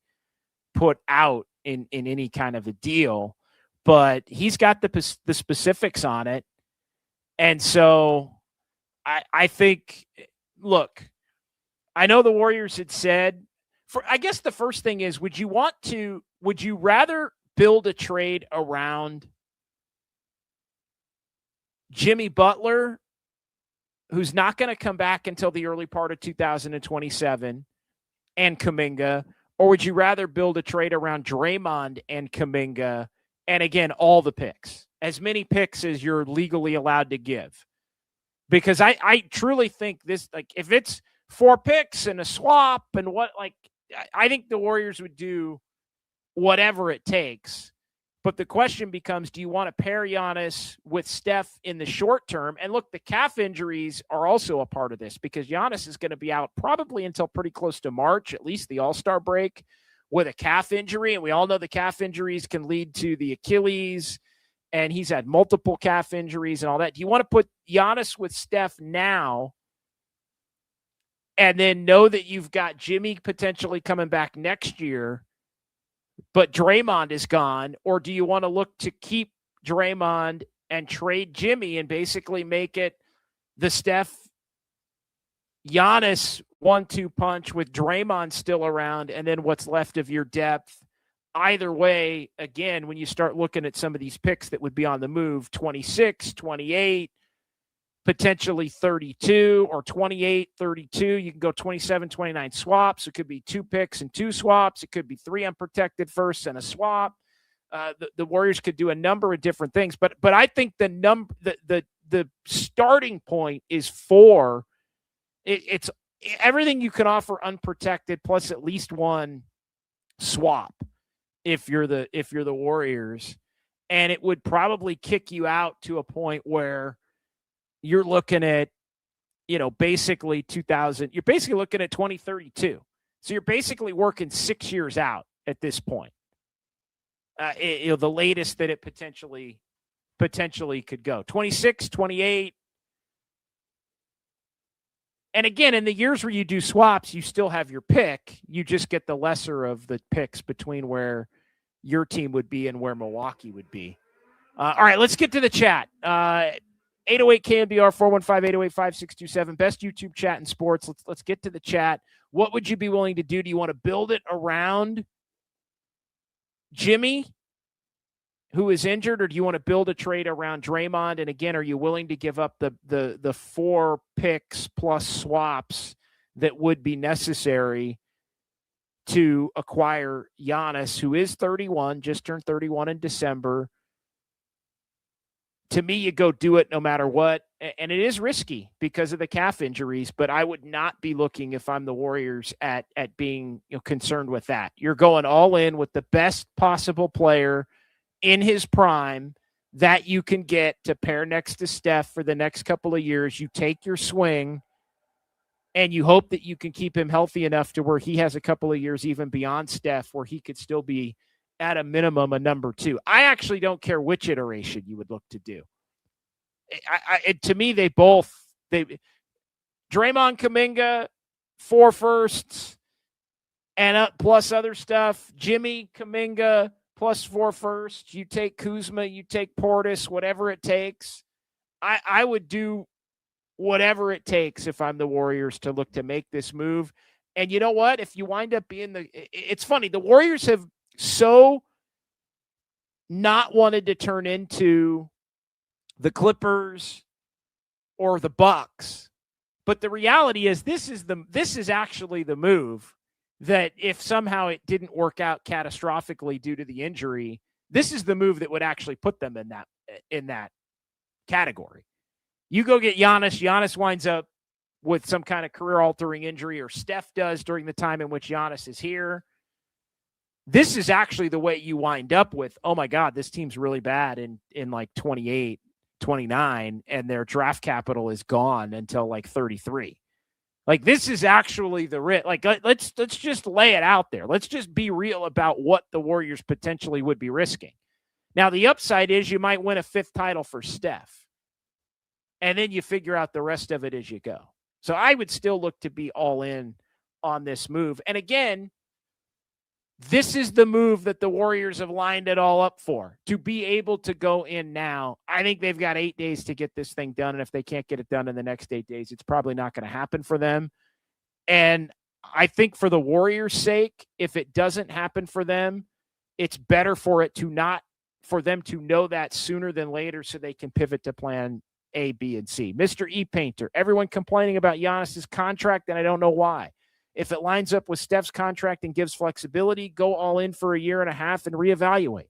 put out in any kind of a deal. But he's got the specifics on it. And so I think, look, I know the Warriors had said, I guess the first thing is, would you rather build a trade around Jimmy Butler, who's not going to come back until the early part of 2027, and Kuminga, or would you rather build a trade around Draymond and Kuminga, and again, all the picks, as many picks as you're legally allowed to give? Because I truly think this, like, if it's 4 picks and a swap and I think the Warriors would do whatever it takes But the question becomes, do you want to pair Giannis with Steph in the short term? And look, the calf injuries are also a part of this because Giannis is going to be out probably until pretty close to March, at least the All-Star break, with a calf injury. And we all know the calf injuries can lead to the Achilles, and he's had multiple calf injuries and all that. Do you want to put Giannis with Steph now and then know that you've got Jimmy potentially coming back next year, but Draymond is gone? Or do you want to look to keep Draymond and trade Jimmy and basically make it the Steph Giannis 1-2 punch with Draymond still around and then what's left of your depth? Either way, again, when you start looking at some of these picks that would be on the move, 26, 28, potentially 32 or 28, 32. You can go 27, 29 swaps. It could be 2 picks and 2 swaps. It could be 3 unprotected firsts and a swap. The Warriors could do a number of different things, but I think the starting point is 4. It's everything you can offer unprotected plus at least 1 swap if you're the Warriors, and it would probably kick you out to a point where you're looking at, basically 2000. You're basically looking at 2032. So you're basically working 6 years out at this point. The latest that it potentially could go 26, 28. And again, in the years where you do swaps, you still have your pick. You just get the lesser of the picks between where your team would be and where Milwaukee would be. All right, let's get to the chat. 808 KNBR 415-808-5627. Best YouTube chat in sports. Let's get to the chat. What would you be willing to do? Do you want to build it around Jimmy, who is injured, or do you want to build a trade around Draymond? And again, are you willing to give up the 4 picks plus swaps that would be necessary to acquire Giannis, who is 31, just turned 31 in December? To me, you go do it no matter what. And it is risky because of the calf injuries, but I would not be looking, if I'm the Warriors, at being concerned with that. You're going all in with the best possible player in his prime that you can get to pair next to Steph for the next couple of years. You take your swing and you hope that you can keep him healthy enough to where he has a couple of years even beyond Steph where he could still be at a minimum a number 2. I actually don't care which iteration you would look to do. To me, Draymond Kuminga, 4 firsts and plus other stuff. Jimmy Kuminga plus 4 firsts. You take Kuzma, you take Portis, whatever it takes. I would do whatever it takes if I'm the Warriors to look to make this move. And you know what? If you wind up being it's funny, the Warriors have so not wanted to turn into the Clippers or the Bucks. But the reality is this is actually the move that if somehow it didn't work out catastrophically due to the injury, this is the move that would actually put them in that category. You go get Giannis. Giannis winds up with some kind of career-altering injury, or Steph does during the time in which Giannis is here. This is actually the way you wind up with, oh my God, this team's really bad in like 28, 29, and their draft capital is gone until like 33. Like, this is actually let's just lay it out there. Let's just be real about what the Warriors potentially would be risking. Now, the upside is you might win a 5th title for Steph, and then you figure out the rest of it as you go. So I would still look to be all in on this move. And again, this is the move that the Warriors have lined it all up for, to be able to go in now. I think they've got 8 days to get this thing done, and if they can't get it done in the next 8 days, it's probably not going to happen for them. And I think for the Warriors' sake, if it doesn't happen for them, it's better for them to know that sooner than later so they can pivot to plan A, B, and C. Mr. E. Painter, everyone complaining about Giannis's contract, and I don't know why. If it lines up with Steph's contract and gives flexibility, go all in for a year and a half and reevaluate.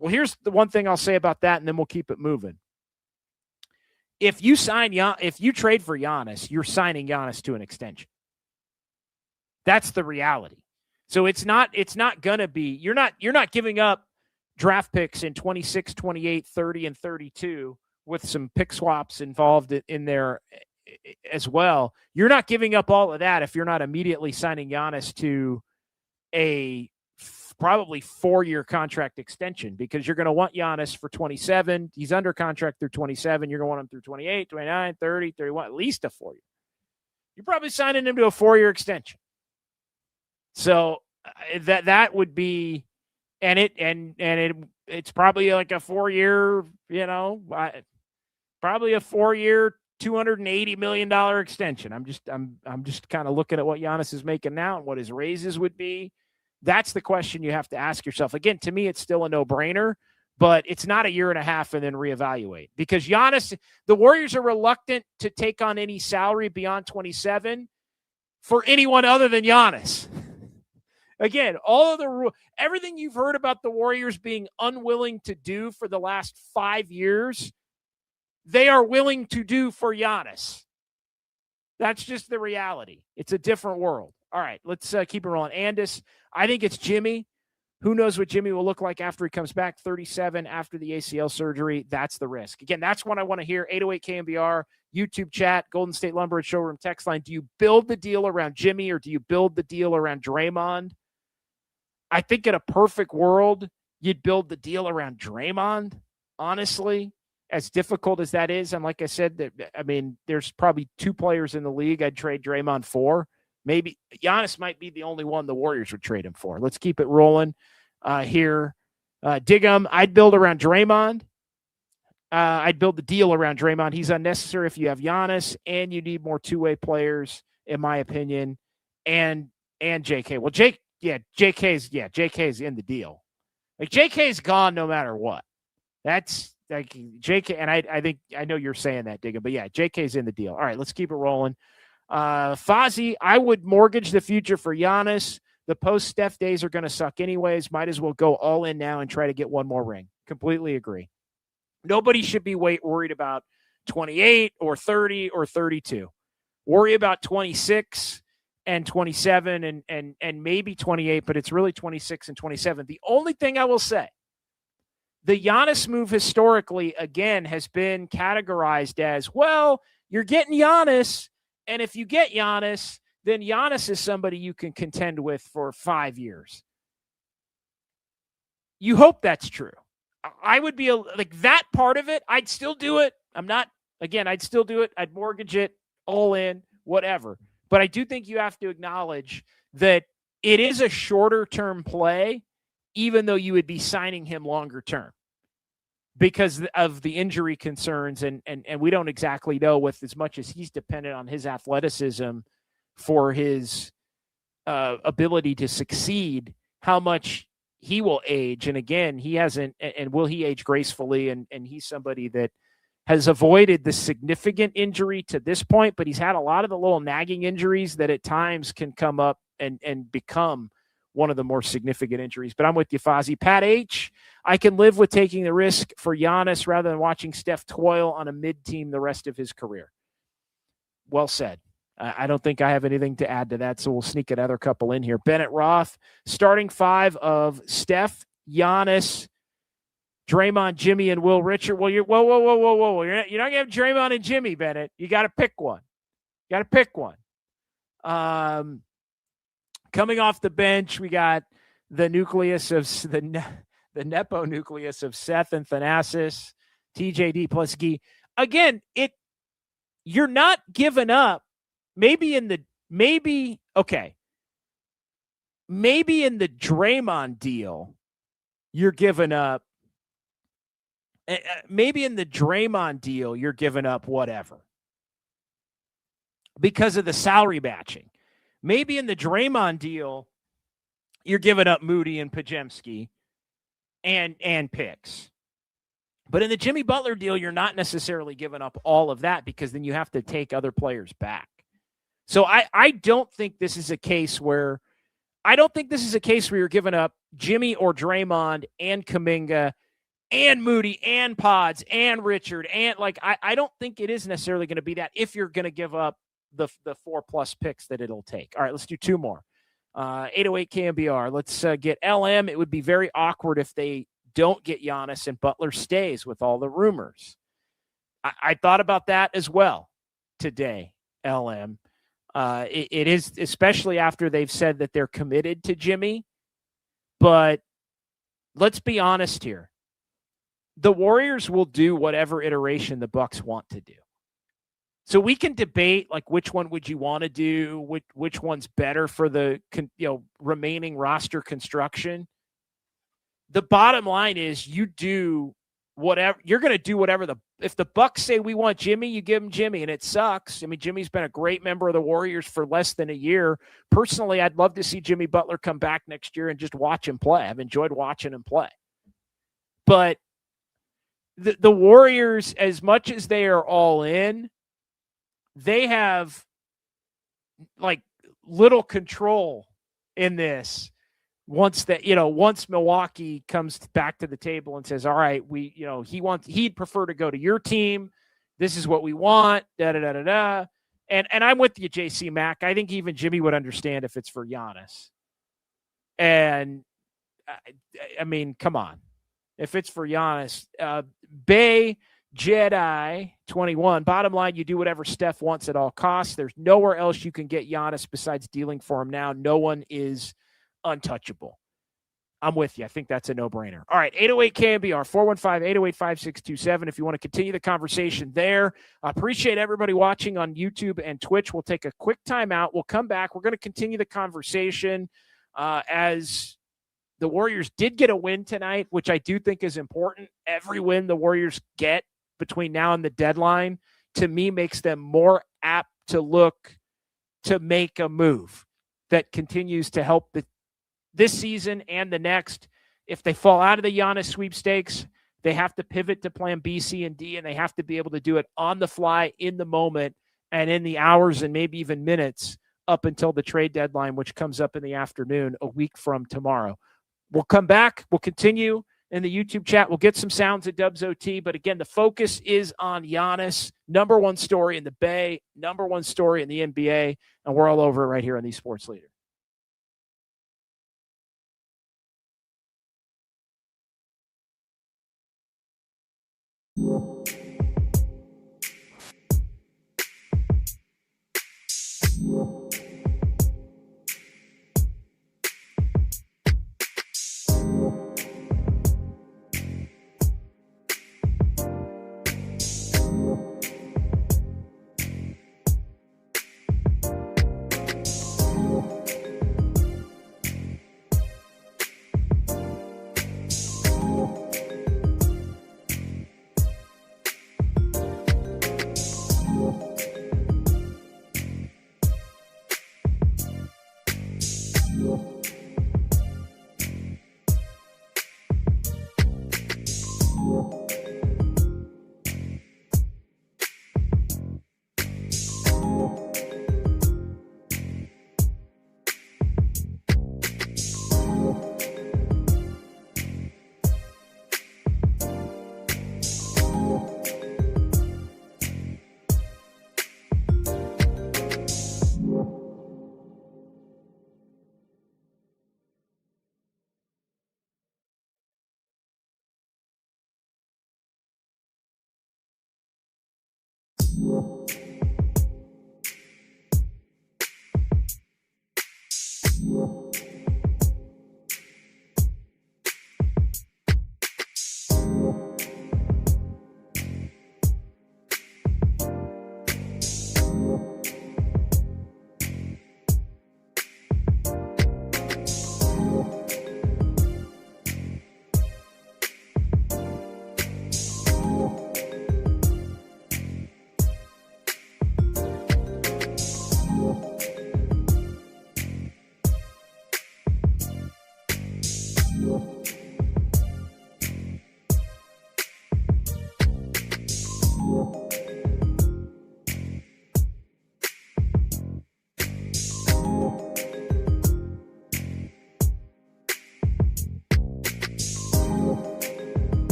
Well, here's the one thing I'll say about that, and then we'll keep it moving. If you trade for Giannis, you're signing Giannis to an extension. That's the reality. So it's not going to be, you're not giving up draft picks in 26, 28, 30, and 32 with some pick swaps involved in there as well. You're not giving up all of that if you're not immediately signing Giannis to a probably 4-year contract extension, because you're going to want Giannis for 27. He's under contract through 27. You're going to want him through 28, 29, 30, 31, at least a 4-year. You're probably signing him to a 4-year extension. So that would be, and it's probably like a 4-year, probably a 4-year, $280 million extension. I'm just kind of looking at what Giannis is making now and what his raises would be. That's the question you have to ask yourself. Again, to me, it's still a no-brainer, but it's not a year and a half and then reevaluate, because Giannis, the Warriors are reluctant to take on any salary beyond 27 for anyone other than Giannis. Again, everything you've heard about the Warriors being unwilling to do for the last 5 years, they are willing to do for Giannis. That's just the reality. It's a different world. All right, let's keep it rolling. Andis, I think it's Jimmy. Who knows what Jimmy will look like after he comes back? 37 after the ACL surgery. That's the risk. Again, that's what I want to hear. 808 KNBR, YouTube chat, Golden State Lumber and Showroom text line. Do you build the deal around Jimmy, or do you build the deal around Draymond? I think in a perfect world, you'd build the deal around Draymond, honestly, as difficult as that is. And like I said, there's probably 2 players in the league I'd trade Draymond for. Maybe Giannis might be the only one the Warriors would trade him for. Let's keep it rolling here. Diggum, I'd build around Draymond. I'd build the deal around Draymond. He's unnecessary if you have Giannis, and you need more two-way players, in my opinion, and JK. Well, JK's in the deal. Like, JK's gone no matter what. That's like JK, and I think I know you're saying that, Diggum, but yeah, JK's in the deal. All right, let's keep it rolling. Fozzie, I would mortgage the future for Giannis. The post-Steph days are going to suck anyways. Might as well go all in now and try to get one more ring. Completely agree. Nobody should be worried about 28 or 30 or 32. Worry about 26 and 27 and maybe 28, but it's really 26 and 27. The only thing I will say, the Giannis move historically, again, has been categorized as, well, you're getting Giannis, and if you get Giannis, then Giannis is somebody you can contend with for 5 years. You hope that's true. I would be like that part of it. I'd still do it. I'd still do it. I'd mortgage it all in, whatever. But I do think you have to acknowledge that it is a shorter term play, even though you would be signing him longer term because of the injury concerns. And we don't exactly know, with as much as he's dependent on his athleticism for his ability to succeed, how much he will age. And again, he hasn't, and will he age gracefully? And he's somebody that has avoided the significant injury to this point, but he's had a lot of the little nagging injuries that at times can come up and become one of the more significant injuries. But I'm with you, Fozzie. Pat H., I can live with taking the risk for Giannis rather than watching Steph toil on a mid-team the rest of his career. Well said. I don't think I have anything to add to that, so we'll sneak another couple in here. Bennett Roth, starting 5 of Steph, Giannis, Draymond, Jimmy, and Will Richard. Well, whoa. You're not going to have Draymond and Jimmy, Bennett. You got to pick one. Coming off the bench, we got the nucleus of the Nepo nucleus of Seth and Thanasis, TJD plus Gee. Again, you're not giving up. Maybe in the Draymond deal, you're giving up. Maybe in the Draymond deal, you're giving up whatever because of the salary matching. Maybe in the Draymond deal, you're giving up Moody and Pajemski and picks. But in the Jimmy Butler deal, you're not necessarily giving up all of that, because then you have to take other players back. So I don't think this is a case where you're giving up Jimmy or Draymond and Kuminga and Moody and Pods and Richard. And I don't think it is necessarily going to be that, if you're going to give up the 4+ picks that it'll take. All right, let's do 2 more. 808 KMBR. Let's get LM. It would be very awkward if they don't get Giannis and Butler stays with all the rumors. I thought about that as well today, LM. It is, especially after they've said that they're committed to Jimmy. But let's be honest here. The Warriors will do whatever iteration the Bucks want to do. So we can debate like which one would you want to do, which one's better for the remaining roster construction. The bottom line is you do whatever you're going to do. If the Bucks say we want Jimmy, you give him Jimmy, and it sucks. I mean, Jimmy's been a great member of the Warriors for less than a year. Personally, I'd love to see Jimmy Butler come back next year and just watch him play. I've enjoyed watching him play. But the Warriors, as much as they are all in, they have like little control in this. Once Milwaukee comes back to the table and says, all right, he'd prefer to go to your team. This is what we want. And I'm with you, JC Mack. I think even Jimmy would understand if it's for Giannis. And I mean, come on. If it's for Giannis, Bay Jedi 21, bottom line, you do whatever Steph wants at all costs. There's nowhere else you can get Giannis besides dealing for him now. No one is untouchable. I'm with you. I think that's a no-brainer. All right, 808 KNBR, 415-808-5627. If you want to continue the conversation there, I appreciate everybody watching on YouTube and Twitch. We'll take a quick timeout. We'll come back. We're going to continue the conversation as the Warriors did get a win tonight, which I do think is important. Every win the Warriors get between now and the deadline, to me, makes them more apt to look to make a move that continues to help this season and the next. If they fall out of the Giannis sweepstakes, they have to pivot to plan B, C, and D, and they have to be able to do it on the fly, in the moment, and in the hours and maybe even minutes up until the trade deadline, which comes up in the afternoon a week from tomorrow. We'll come back. We'll continue in the YouTube chat. We'll get some sounds at Dubs OT. But again, the focus is on Giannis, number one story in the Bay, number one story in the NBA, and we're all over it right here on the Sports Leader.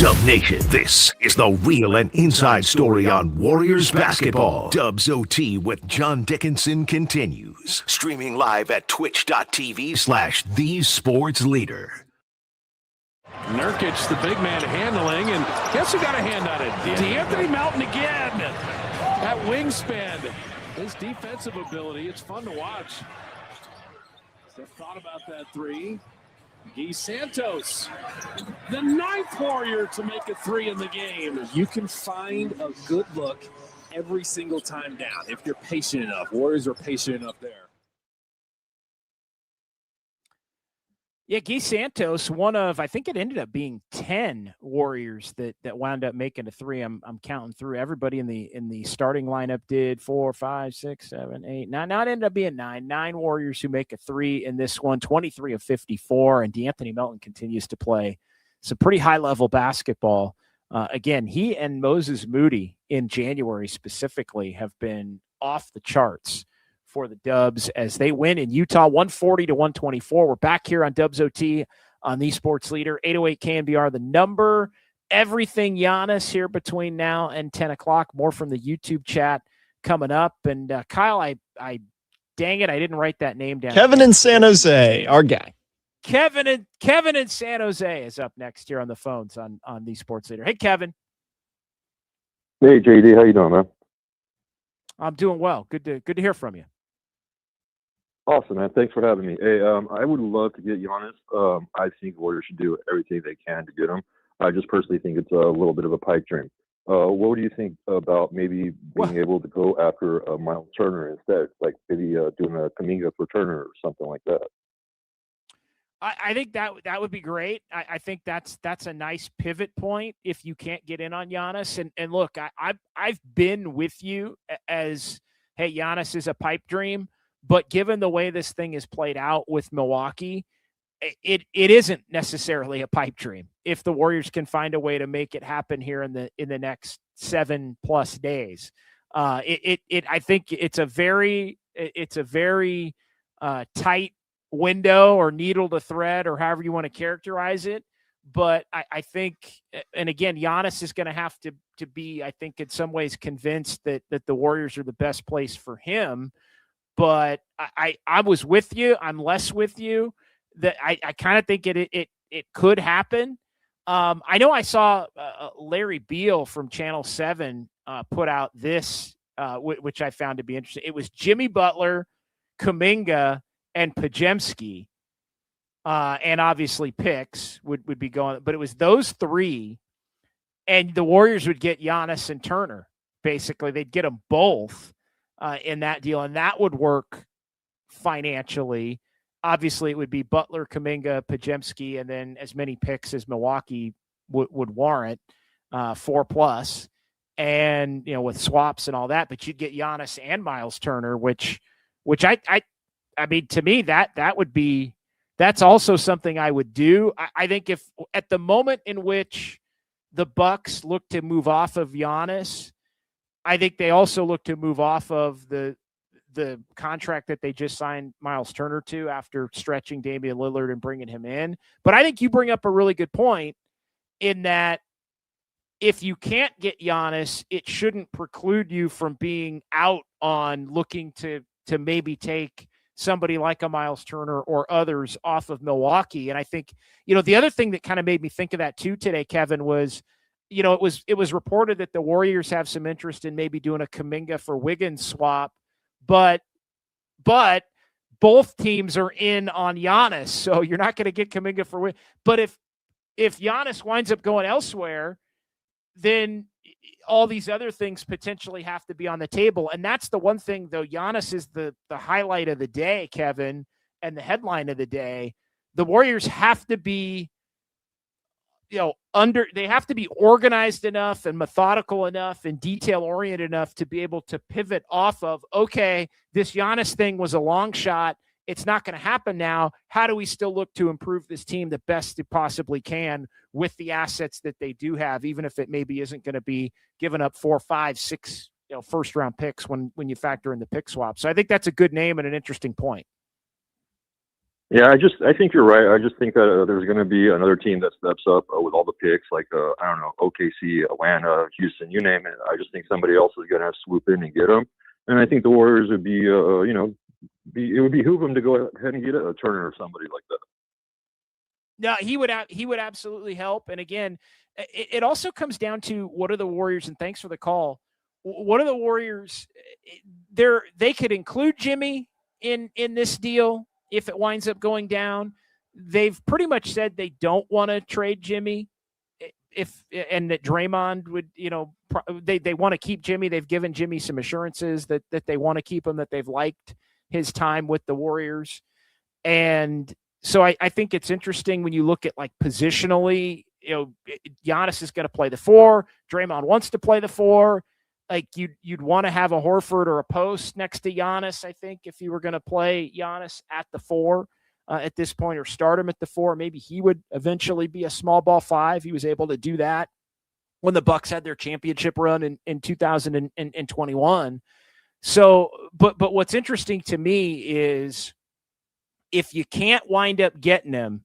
Dub Nation, this is the real and inside story on Warriors basketball. Dubs OT with John Dickinson continues. Streaming live at twitch.tv/thesportsleader. Nurkic, the big man handling, and guess who got a hand on it? D'Anthony Melton again. That wingspan, his defensive ability, it's fun to watch. They've thought about that three. Guy Santos, the ninth Warrior to make a three in the game. You can find a good look every single time down if you're patient enough. Warriors are patient enough there. Yeah, Guy Santos, one of, I think it ended up being 10 Warriors that wound up making a three. I'm counting through. Everybody in the starting lineup did 4, 5, 6, 7, 8, 9. Now it ended up being 9 Warriors who make a three in this one, 23 of 54. And D'Anthony Melton continues to play some pretty high-level basketball. Again, he and Moses Moody in January specifically have been off the charts for the Dubs as they win in Utah 140-124. We're back here on Dubs OT on the Sports Leader 808 KNBR, the number. Everything Giannis here between now and 10 o'clock. More from the YouTube chat coming up. And Kyle, I dang it, I didn't write that name down. Kevin in San Jose, our guy. Kevin in San Jose is up next here on the phones on the Sports Leader. Hey, Kevin. Hey, JD, how you doing, man? I'm doing well. Good to hear from you. Awesome, man. Thanks for having me. Hey, I would love to get Giannis. I think Warriors should do everything they can to get him. I just personally think it's a little bit of a pipe dream. What do you think about maybe being able to go after Miles Turner instead, like maybe doing a Kuminga for Turner or something like that? I think that would be great. I think that's a nice pivot point if you can't get in on Giannis. And look, I've been with you as, hey, Giannis is a pipe dream. But given the way this thing is played out with Milwaukee, it isn't necessarily a pipe dream if the Warriors can find a way to make it happen here in the next 7+ days. I think it's a very tight window or needle to thread or however you want to characterize it. But I think, and again, Giannis is going to have to be, I think, in some ways convinced that the Warriors are the best place for him. But I was with you. I'm less with you. That I kind of think it could happen. I know I saw Larry Beal from Channel 7 put out this, which I found to be interesting. It was Jimmy Butler, Kuminga, and Podziemski, and obviously picks would be going. But it was those three, and the Warriors would get Giannis and Turner. Basically, they'd get them both. In that deal, and that would work financially. Obviously, it would be Butler, Kuminga, Podziemski, and then as many picks as Milwaukee would warrant, 4+, and with swaps and all that. But you'd get Giannis and Miles Turner, which I mean, to me that would be, that's also something I would do. I think if at the moment in which the Bucks look to move off of Giannis, I think they also look to move off of the contract that they just signed Miles Turner to after stretching Damian Lillard and bringing him in. But I think you bring up a really good point in that if you can't get Giannis, it shouldn't preclude you from being out on looking to maybe take somebody like a Miles Turner or others off of Milwaukee. And I think, the other thing that kind of made me think of that too today, Kevin, was it was reported that the Warriors have some interest in maybe doing a Kuminga for Wiggins swap, but both teams are in on Giannis, so you're not going to get Kuminga for Wiggins. But if Giannis winds up going elsewhere, then all these other things potentially have to be on the table. And that's the one thing, though. Giannis is the highlight of the day, Kevin, and the headline of the day. The Warriors have to be they have to be organized enough and methodical enough and detail oriented enough to be able to pivot off of, okay, this Giannis thing was a long shot. It's not going to happen now. How do we still look to improve this team the best it possibly can with the assets that they do have, even if it maybe isn't going to be giving up 4, 5, 6, first round picks when you factor in the pick swap. So I think that's a good name and an interesting point. Yeah, I think you're right. I just think that there's going to be another team that steps up with all the picks, like I don't know, OKC, Atlanta, Houston, you name it. I just think somebody else is going to swoop in and get them, and I think the Warriors would be, it would behoove them to go ahead and get a Turner or somebody like that. No, he would absolutely help. And again, it also comes down to what are the Warriors, and thanks for the call. What are the Warriors? They could include Jimmy in this deal if it winds up going down. They've pretty much said they don't want to trade Jimmy, and that Draymond would, they want to keep Jimmy. They've given Jimmy some assurances that they want to keep him, that they've liked his time with the Warriors. And so I think it's interesting when you look at like positionally, Giannis is going to play the 4. Draymond wants to play the 4. Like you'd want to have a Horford or a post next to Giannis, I think, if you were going to play Giannis at the 4 at this point, or start him at the 4. Maybe he would eventually be a small ball 5. He was able to do that when the Bucks had their championship run in 2021. So, but what's interesting to me is if you can't wind up getting him,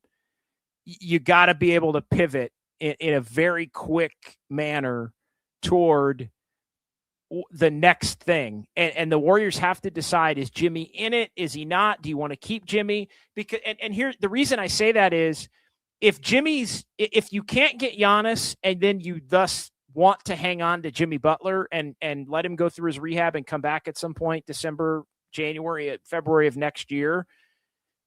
you got to be able to pivot in a very quick manner toward the next thing. And the Warriors have to decide, is Jimmy in it? Is he not? Do you want to keep Jimmy? Because, and here, the reason I say that is if you can't get Giannis and then you thus want to hang on to Jimmy Butler and let him go through his rehab and come back at some point, December, January, February of next year,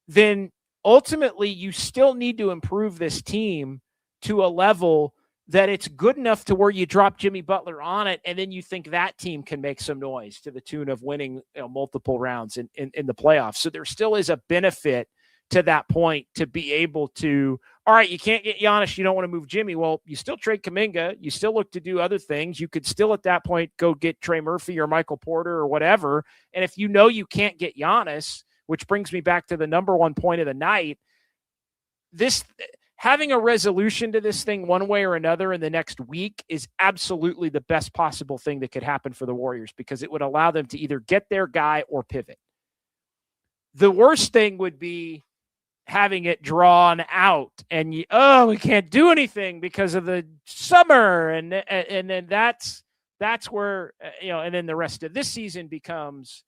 then ultimately you still need to improve this team to a level that it's good enough to where you drop Jimmy Butler on it, and then you think that team can make some noise to the tune of winning multiple rounds in the playoffs. So there still is a benefit to that point to be able to, all right, you can't get Giannis, you don't want to move Jimmy. Well, you still trade Kuminga. You still look to do other things. You could still at that point go get Trey Murphy or Michael Porter or whatever. And if you know you can't get Giannis, which brings me back to the number one point of the night, having a resolution to this thing one way or another in the next week is absolutely the best possible thing that could happen for the Warriors, because it would allow them to either get their guy or pivot. The worst thing would be having it drawn out and we can't do anything because of the summer. And then that's where, and then the rest of this season becomes,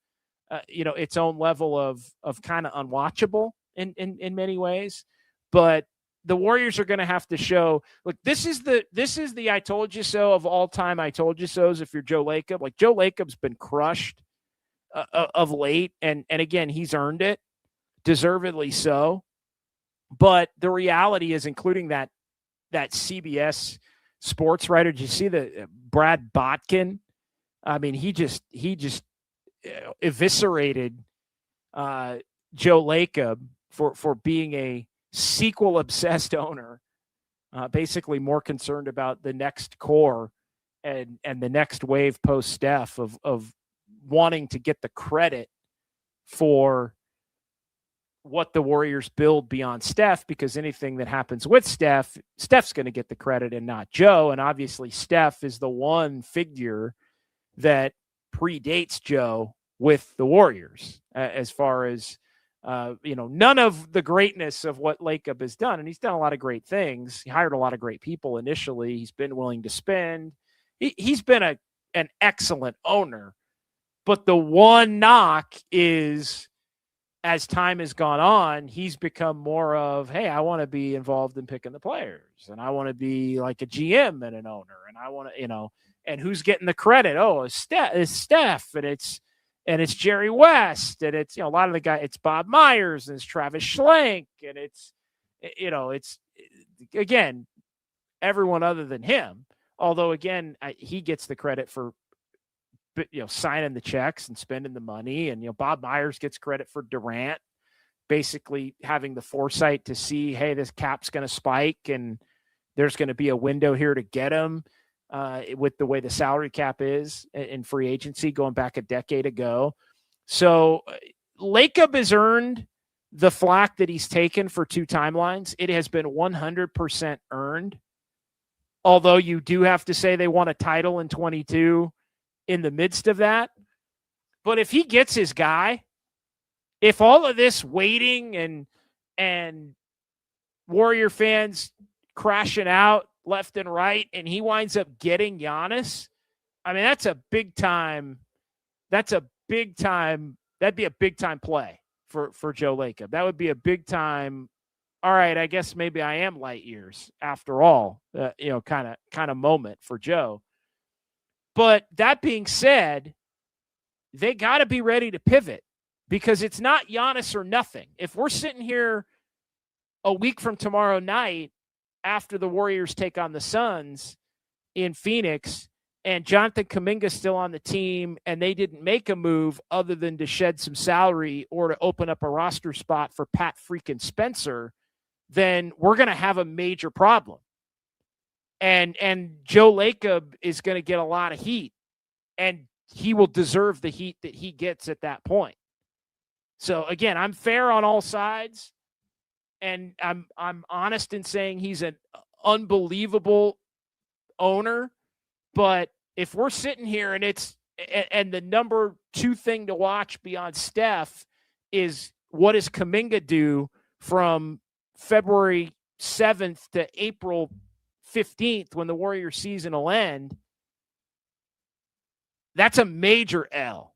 its own level of kind of unwatchable in many ways. But the Warriors are going to have to show, look, this is the I told you so of all time I told you so's. If you're Joe Lacob, like Joe Lacob's been crushed of late. And again, he's earned it, deservedly so. But the reality is, including that CBS sports writer, did you see the Brad Botkin? I mean, he just eviscerated Joe Lacob for being a sequel obsessed owner, basically more concerned about the next core and the next wave post Steph of wanting to get the credit for what the Warriors build beyond Steph, because anything that happens with Steph's going to get the credit and not Joe. And obviously Steph is the one figure that predates Joe with the Warriors as far as, none of the greatness of what Lacob has done. And he's done a lot of great things. He hired a lot of great people initially. He's been willing to spend. He's been an excellent owner. But the one knock is, as time has gone on, he's become more of, hey, I want to be involved in picking the players, and I want to be like a GM and an owner, and I want to, and who's getting the credit? Oh, it's Steph, and it's Jerry West, and it's, a lot of the guys, it's Bob Myers, and it's Travis Schlenk, and it's again, everyone other than him. Although again, he gets the credit for, signing the checks and spending the money. And, Bob Myers gets credit for Durant basically having the foresight to see, hey, this cap's going to spike and there's going to be a window here to get him with the way the salary cap is in free agency going back a decade ago. So Lacob has earned the flack that he's taken for 2 timelines. It has been 100% earned. Although you do have to say they won a title in 22 in the midst of that. But if he gets his guy, if all of this waiting and and Warrior fans crashing out left and right, and he winds up getting Giannis. I mean, that'd be a big time play for Joe Lacob. That would be a big time. All right, I guess maybe I am light years after all, kind of moment for Joe. But that being said, they got to be ready to pivot because it's not Giannis or nothing. If we're sitting here a week from tomorrow night after the Warriors take on the Suns in Phoenix and Jonathan Kuminga's still on the team and they didn't make a move other than to shed some salary or to open up a roster spot for Pat freaking Spencer, then we're going to have a major problem. And Joe Lacob is going to get a lot of heat, and he will deserve the heat that he gets at that point. So again, I'm fair on all sides, and I'm honest in saying he's an unbelievable owner. But if we're sitting here and the number 2 thing to watch beyond Steph is what does Kuminga do from February 7th to April 15th when the Warrior season will end, that's a major L.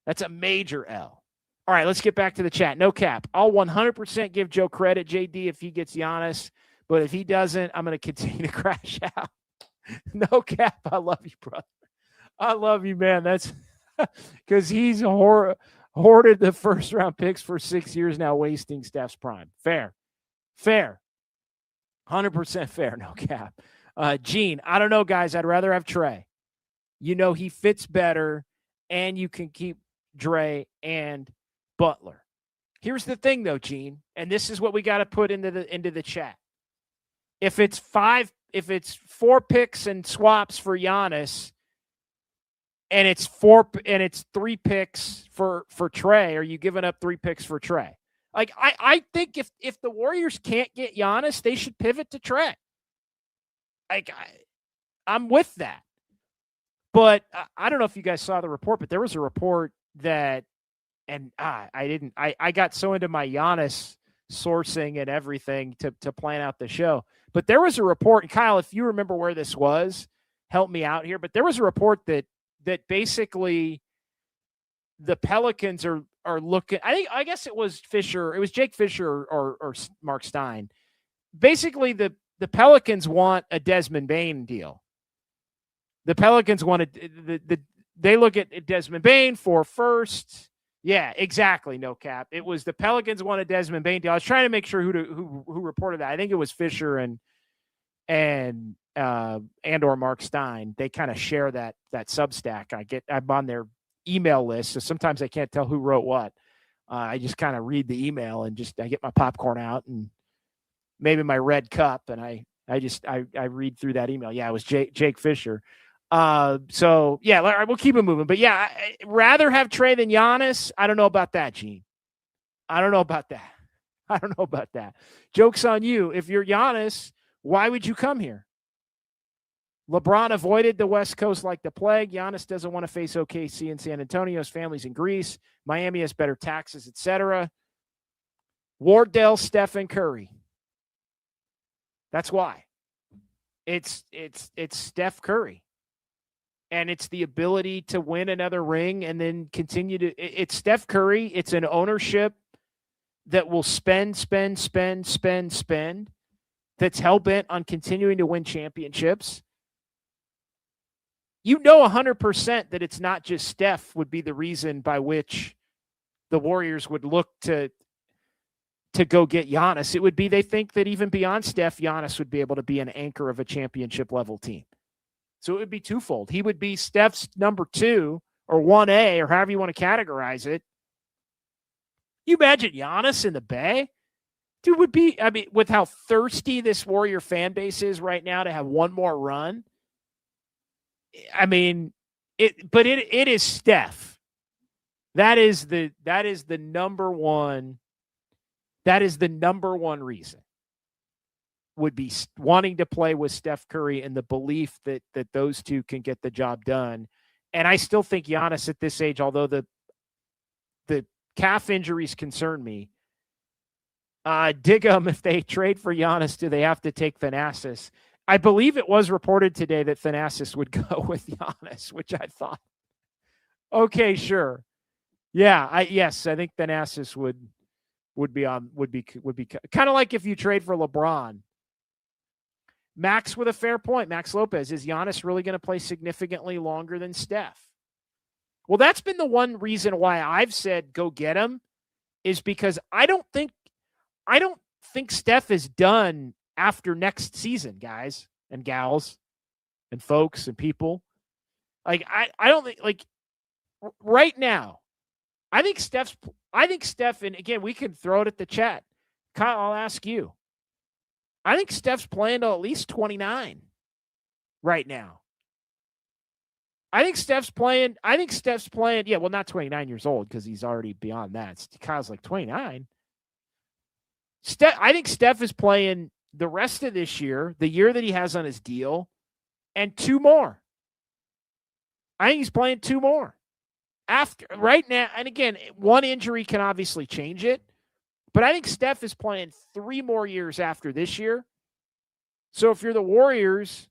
That's a major L. All right, let's get back to the chat. No cap. I'll 100% give Joe credit, JD, if he gets Giannis. But if he doesn't, I'm going to continue to crash out. No cap. I love you, brother. I love you, man. That's because he's hoarded the first-round picks for 6 years now, wasting Steph's prime. Fair. 100% fair. No cap. Gene, I don't know, guys. I'd rather have Trey. He fits better, and you can keep Dre and Butler. Here's the thing, though, Gene, and this is what we got to put into the chat. If it's 4 picks and swaps for Giannis, and it's 3 picks for Trey, are you giving up 3 picks for Trey? Like, I think if the Warriors can't get Giannis, they should pivot to Trey. Like, I'm with that. But I don't know if you guys saw the report, but there was a report that, and I got so into my Giannis sourcing and everything to plan out the show. But there was a report, and Kyle, if you remember where this was, help me out here. But there was a report that basically the Pelicans are looking. I guess it was Fisher. It was Jake Fisher or Mark Stein. Basically, the Pelicans want a Desmond Bane deal. The Pelicans wanted they look at Desmond Bane for first. Yeah, exactly. No cap. It was the Pelicans wanted Desmond Bane deal. I was trying to make sure who reported that. I think it was Fisher and or Mark Stein. They kind of share that Substack. I'm on their email list, so sometimes I can't tell who wrote what. I just kind of read the email and I get my popcorn out and maybe my red cup, and I read through that email. Yeah, it was Jake Fisher. So yeah, we'll keep it moving. But yeah, I'd rather have Trey than Giannis. I don't know about that, Gene. I don't know about that. Joke's on you. If you're Giannis, why would you come here? LeBron avoided the West Coast like the plague. Giannis doesn't want to face OKC and San Antonio. His family's in Greece. Miami has better taxes, etc. Wardell, Steph, and Curry. That's why. It's Steph Curry. And it's the ability to win another ring and then continue to – it's Steph Curry. It's an ownership that will spend, that's hell-bent on continuing to win championships. 100% that it's not just Steph would be the reason by which the Warriors would look to go get Giannis. It would be they think that even beyond Steph, Giannis would be able to be an anchor of a championship-level team. So it would be twofold. He would be Steph's number 2 or 1A or however you want to categorize it. You imagine Giannis in the Bay? Dude, would be, I mean, with how thirsty this Warrior fan base is right now to have one more run. I mean, it is Steph. That is the number one. That is the number one reason. Would be wanting to play with Steph Curry and the belief that those two can get the job done. And I still think Giannis at this age, although the calf injuries concern me, Diggum, if they trade for Giannis, do they have to take Thanasis? I believe it was reported today that Thanasis would go with Giannis, which I thought, okay, sure. Yeah, I think Thanasis would be kind of like if you trade for LeBron. Max with a fair point. Max Lopez, is Giannis really going to play significantly longer than Steph? Well, that's been the one reason why I've said go get him, is because I don't think Steph is done after next season, guys and gals and folks and people. Like, I don't think, like, right now, I think Steph, and again, we can throw it at the chat. Kyle, I'll ask you. I think Steph's playing till at least 29 right now. I think Steph's playing, yeah, well, not 29 years old because he's already beyond that. Kyle's like 29. I think Steph is playing the rest of this year, the year that he has on his deal, and 2 more. I think he's playing 2 more. After right now, and again, one injury can obviously change it, but I think Steph is playing 3 more years after this year. So if you're the Warriors,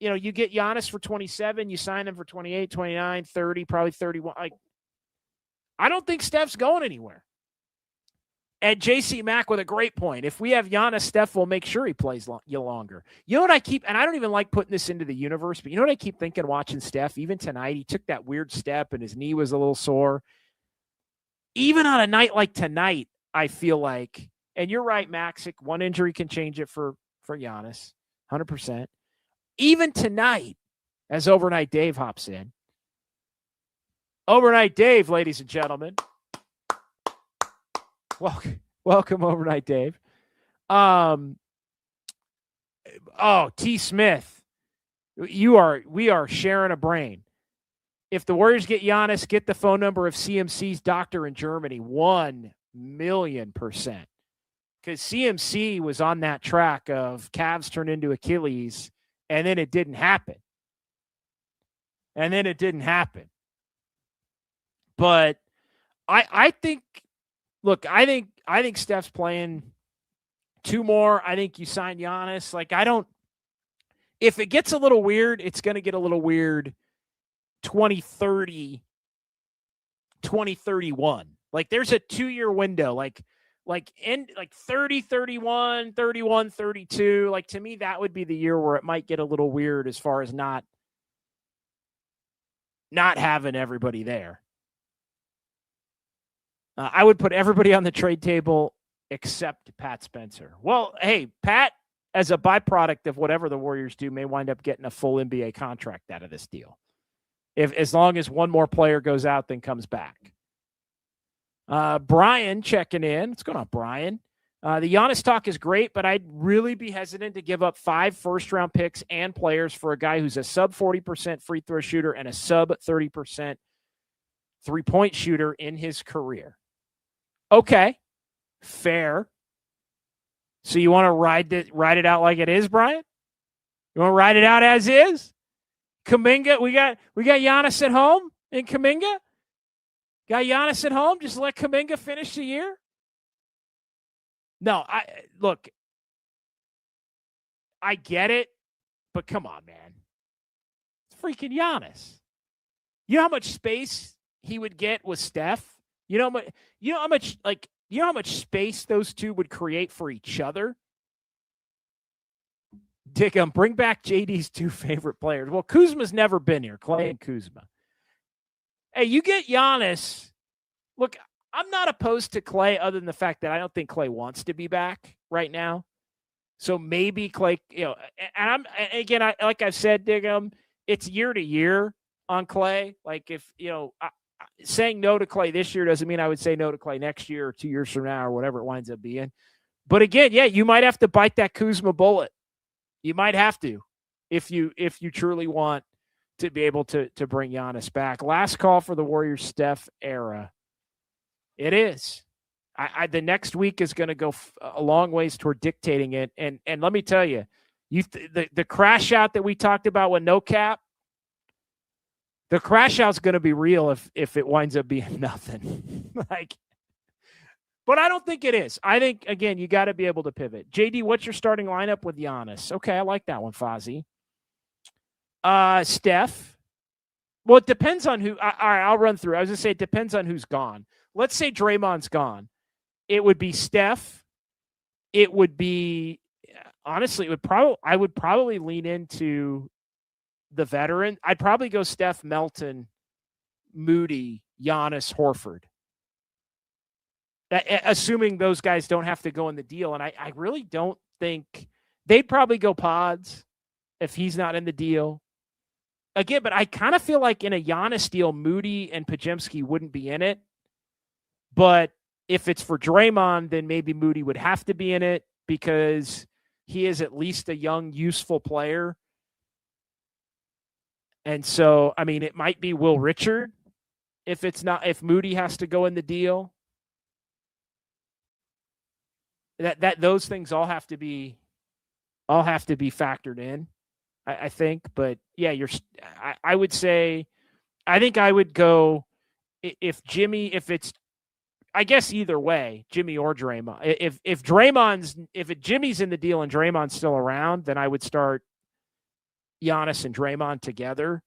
you get Giannis for 27, you sign him for 28, 29, 30, probably 31. Like, I don't think Steph's going anywhere. And JC Mack with a great point. If we have Giannis, Steph will make sure he plays longer. You know what I keep, and I don't even like putting this into the universe, but you know what I keep thinking watching Steph? Even tonight, he took that weird step and his knee was a little sore. Even on a night like tonight, I feel like, and you're right, Maxick, one injury can change it for Giannis, 100%. Even tonight, as Overnight Dave hops in. Overnight Dave, ladies and gentlemen. Welcome, Overnight Dave. T. Smith, we are sharing a brain. If the Warriors get Giannis, get the phone number of CMC's doctor in Germany. 1,000,000%. Because CMC was on that track of calves turned into Achilles, and then it didn't happen. But I think. Look, I think Steph's playing 2 more. I think you sign Giannis. Like, if it gets a little weird, it's going to get a little weird 2030, 2031. Like, there's a 2-year window. Like 30, 31, 31, 32. Like, to me, that would be the year where it might get a little weird as far as not having everybody there. I would put everybody on the trade table except Pat Spencer. Well, hey, Pat, as a byproduct of whatever the Warriors do, may wind up getting a full NBA contract out of this deal. As long as one more player goes out, then comes back. Brian checking in. What's going on, Brian? The Giannis talk is great, but I'd really be hesitant to give up 5 first-round picks and players for a guy who's a sub 40% free throw shooter and a sub 30% three-point shooter in his career. Okay, fair. So you want to ride it out like it is, Brian? You want to ride it out as is? Kuminga, we got Giannis at home in Kuminga. Got Giannis at home. Just let Kuminga finish the year. No, I get it, but come on, man. It's freaking Giannis. You know how much space he would get with Steph? You know how much space those two would create for each other? Dickum, bring back JD's 2 favorite players. Well, Kuzma's never been here, Clay and Kuzma. Hey, you get Giannis. Look, I'm not opposed to Clay other than the fact that I don't think Clay wants to be back right now. So maybe Clay, like I've said, Diggum, it's year to year on Clay. Like if, saying no to Clay this year doesn't mean I would say no to Clay next year or 2 years from now or whatever it winds up being. But again, yeah, you might have to bite that Kuzma bullet. You might have to if you truly want to be able to bring Giannis back. Last call for the Warriors Steph era. It is. The next week is going to go a long ways toward dictating it. And let me tell you, the crash out that we talked about with no cap, the crash out's going to be real if it winds up being nothing. But I don't think it is. I think, again, you got to be able to pivot. JD, what's your starting lineup with Giannis? Okay, I like that one, Fozzie. Steph. Well, it depends on who. All right, I'll run through. I was going to say it depends on who's gone. Let's say Draymond's gone. It would be Steph. It would be, honestly, I would probably lean into the veteran. I'd probably go Steph, Melton, Moody, Giannis, Horford. Assuming those guys don't have to go in the deal. And I really don't think they'd probably go Pods if he's not in the deal. Again, but I kind of feel like in a Giannis deal, Moody and Podziemski wouldn't be in it. But if it's for Draymond, then maybe Moody would have to be in it because he is at least a young, useful player. And so, I mean, it might be Will Richard if Moody has to go in the deal. That those things all have to be factored in, I think. But yeah, I would say, I think I would go if it's, I guess either way, Jimmy or Draymond. If Jimmy's in the deal and Draymond's still around, then I would start Giannis and Draymond together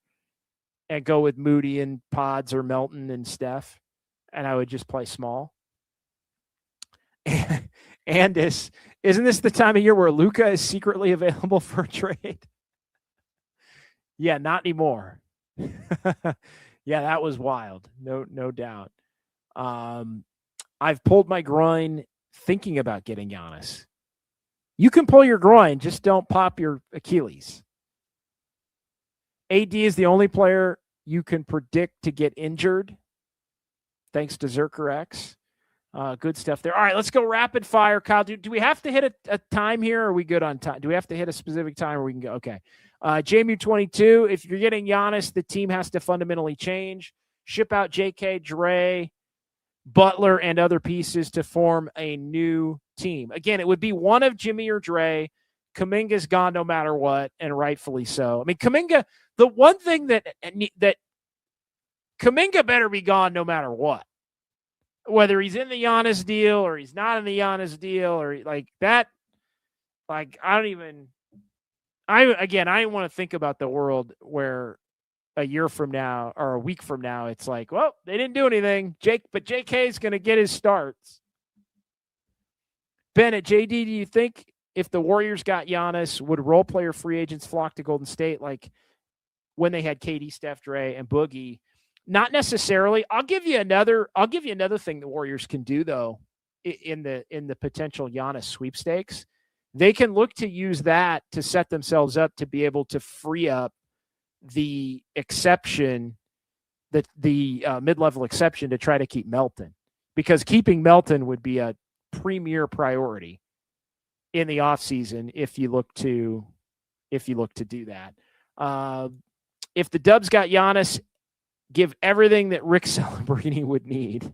and go with Moody and Pods or Melton and Steph, and I would just play small. And isn't this the time of year where Luka is secretly available for a trade? Yeah, not anymore. Yeah, that was wild. No doubt. I've pulled my groin thinking about getting Giannis. You can pull your groin, just don't pop your Achilles. AD is the only player you can predict to get injured. Thanks to Zerker X. Good stuff there. All right, let's go rapid fire. Kyle, do we have to hit a time here, or are we good on time? Do we have to hit a specific time, or we can go? Okay. JMU22, if you're getting Giannis, the team has to fundamentally change. Ship out JK, Dre, Butler, and other pieces to form a new team. Again, it would be one of Jimmy or Dre. Kuminga's gone no matter what, and rightfully so. I mean, Kuminga, the one thing that Kuminga better be gone no matter what. Whether he's in the Giannis deal or he's not in the Giannis deal or like that, like I don't want to think about the world where a year from now or a week from now, it's like, well, they didn't do anything. But JK is going to get his starts. Bennett, JD, do you think if the Warriors got Giannis, would role player free agents flock to Golden State like when they had KD, Steph, Dre, and Boogie? Not necessarily. I'll give you another thing the Warriors can do though in the potential Giannis sweepstakes. They can look to use that to set themselves up to be able to free up the exception, the mid-level exception to try to keep Melton, because keeping Melton would be a premier priority in the offseason if you look to do that. If the Dubs got Giannis, give everything that Rick Celebrini would need.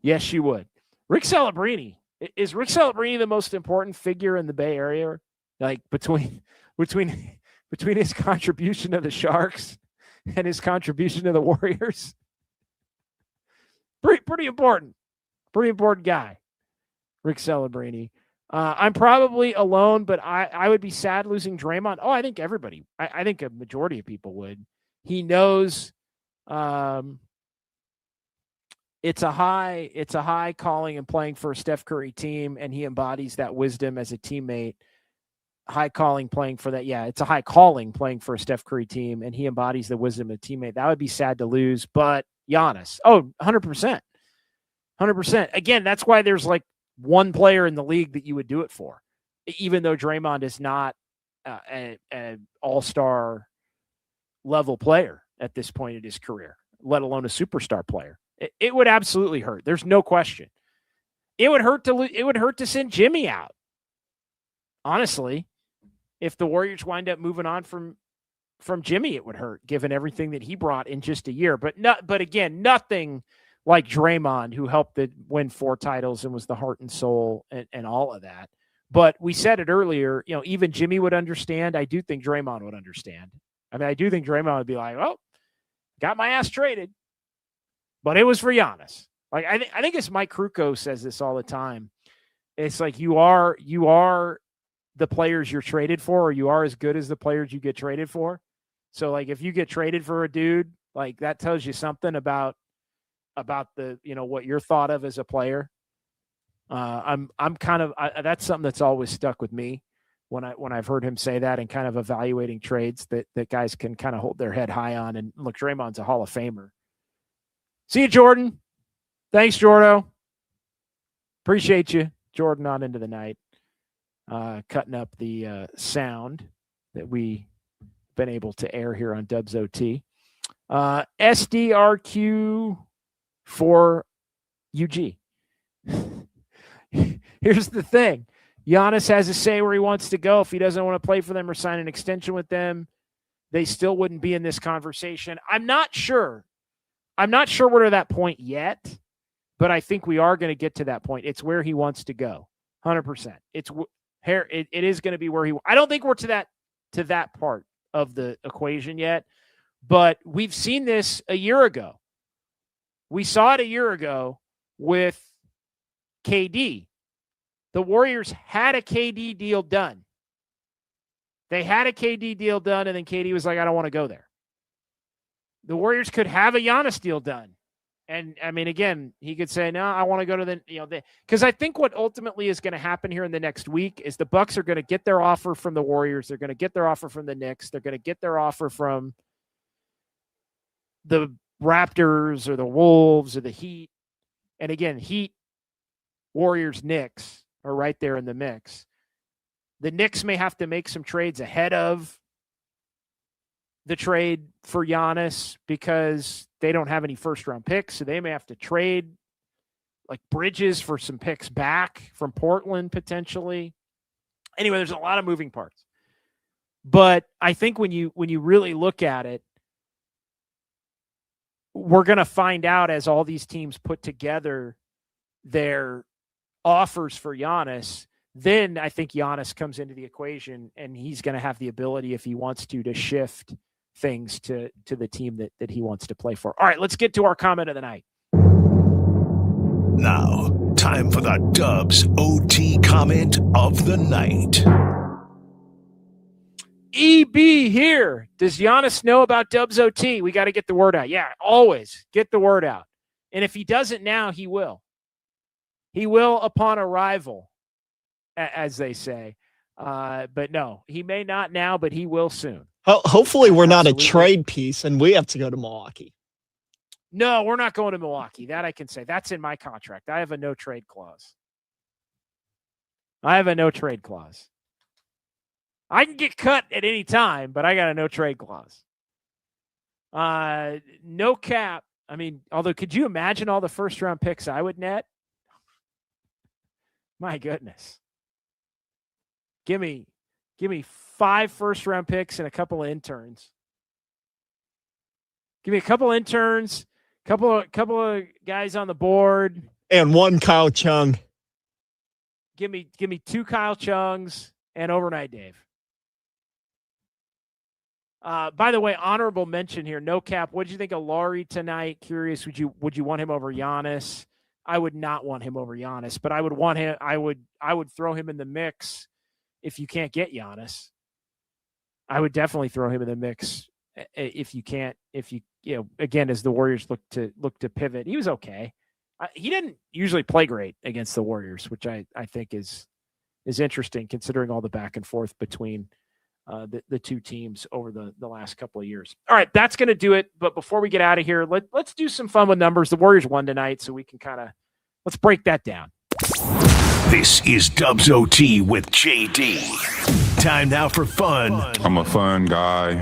Yes, you would. Rick Celebrini. Is Rick Celebrini the most important figure in the Bay Area? Like between his contribution to the Sharks and his contribution to the Warriors? Pretty important. Pretty important guy. Rick Celebrini. I'm probably alone, but I would be sad losing Draymond. Oh, I think everybody. I think a majority of people would. He knows it's a high calling and playing for a Steph Curry team, and he embodies that wisdom as a teammate. High calling playing for that. Yeah, it's a high calling playing for a Steph Curry team, and he embodies the wisdom of a teammate. That would be sad to lose, but Giannis. Oh, 100%. 100%. Again, that's why there's like one player in the league that you would do it for, even though Draymond is not an all-star level player at this point in his career, let alone a superstar player. It would absolutely hurt. There's no question. It would hurt to send Jimmy out. Honestly, if the Warriors wind up moving on from Jimmy, it would hurt given everything that he brought in just a year. But again, nothing like Draymond, who helped win 4 titles and was the heart and soul and all of that. But we said it earlier, even Jimmy would understand. I do think Draymond would understand. I mean, I do think Draymond would be like, well, got my ass traded, but it was for Giannis. Like I think it's Mike Krukow says this all the time. It's like you are the players you're traded for, or you are as good as the players you get traded for. So like if you get traded for a dude, like that tells you something about the, what you're thought of as a player. I'm kind of that's something that's always stuck with me when I've heard him say that, and kind of evaluating trades that guys can kind of hold their head high on. And look, Draymond's a Hall of Famer. See you, Jordan. Thanks, Jordo. Appreciate you, Jordan, on into the night. Cutting up the sound that we've been able to air here on Dubs OT. SDRQ for UG. Here's the thing. Giannis has a say where he wants to go. If he doesn't want to play for them or sign an extension with them, they still wouldn't be in this conversation. I'm not sure we're to that point yet, but I think we are going to get to that point. It's where he wants to go. 100%. It is going to be where I don't think we're to that part of the equation yet, but we've seen this a year ago. We saw it a year ago with KD. The Warriors had a KD deal done. They had a KD deal done, and then KD was like, I don't want to go there. The Warriors could have a Giannis deal done. And, I mean, again, he could say, no, I want to go to because I think what ultimately is going to happen here in the next week is the Bucks are going to get their offer from the Warriors. They're going to get their offer from the Knicks. They're going to get their offer from the Raptors or the Wolves or the Heat. And, again, Heat, Warriors, Knicks are right there in the mix. The Knicks may have to make some trades ahead of the trade for Giannis because they don't have any first-round picks, so they may have to trade like Bridges for some picks back from Portland potentially. Anyway, there's a lot of moving parts. But I think when you really look at it, we're going to find out as all these teams put together their offers for Giannis, then I think Giannis comes into the equation and he's going to have the ability, if he wants to shift things to the team that he wants to play for. All right, let's get to our comment of the night. Now, time for the Dubs OT comment of the night. EB here. Does Giannis know about Dubs OT? We got to get the word out. Yeah, always get the word out. And if he doesn't now, he will. He will upon arrival, as they say. But no, he may not now, but he will soon. Hopefully we're not a trade piece and we have to go to Milwaukee. No, we're not going to Milwaukee. That I can say. That's in my contract. I have a no trade clause. I can get cut at any time, but I got a no trade clause. No cap. I mean, although could you imagine all the first round picks I would net? My goodness. Give me 5 first-round picks and a couple of interns. Give me a couple interns, couple of guys on the board, and 1 Kyle Chung. Give me 2 Kyle Chungs and overnight Dave. By the way, honorable mention here. No cap. What did you think of Laurie tonight? Curious. Would you want him over Giannis? I would not want him over Giannis, but I would want him. I would throw him in the mix if you can't get Giannis. I would definitely throw him in the mix if you can't. Again, as the Warriors look to pivot, he was okay. He didn't usually play great against the Warriors, which I think is interesting considering all the back and forth between the two teams over the last couple of years. All right, that's going to do it. But before we get out of here, let's do some fun with numbers. The Warriors won tonight, so we can let's break that down. This is Dubs OT with JD. Time now for fun. I'm a fun guy.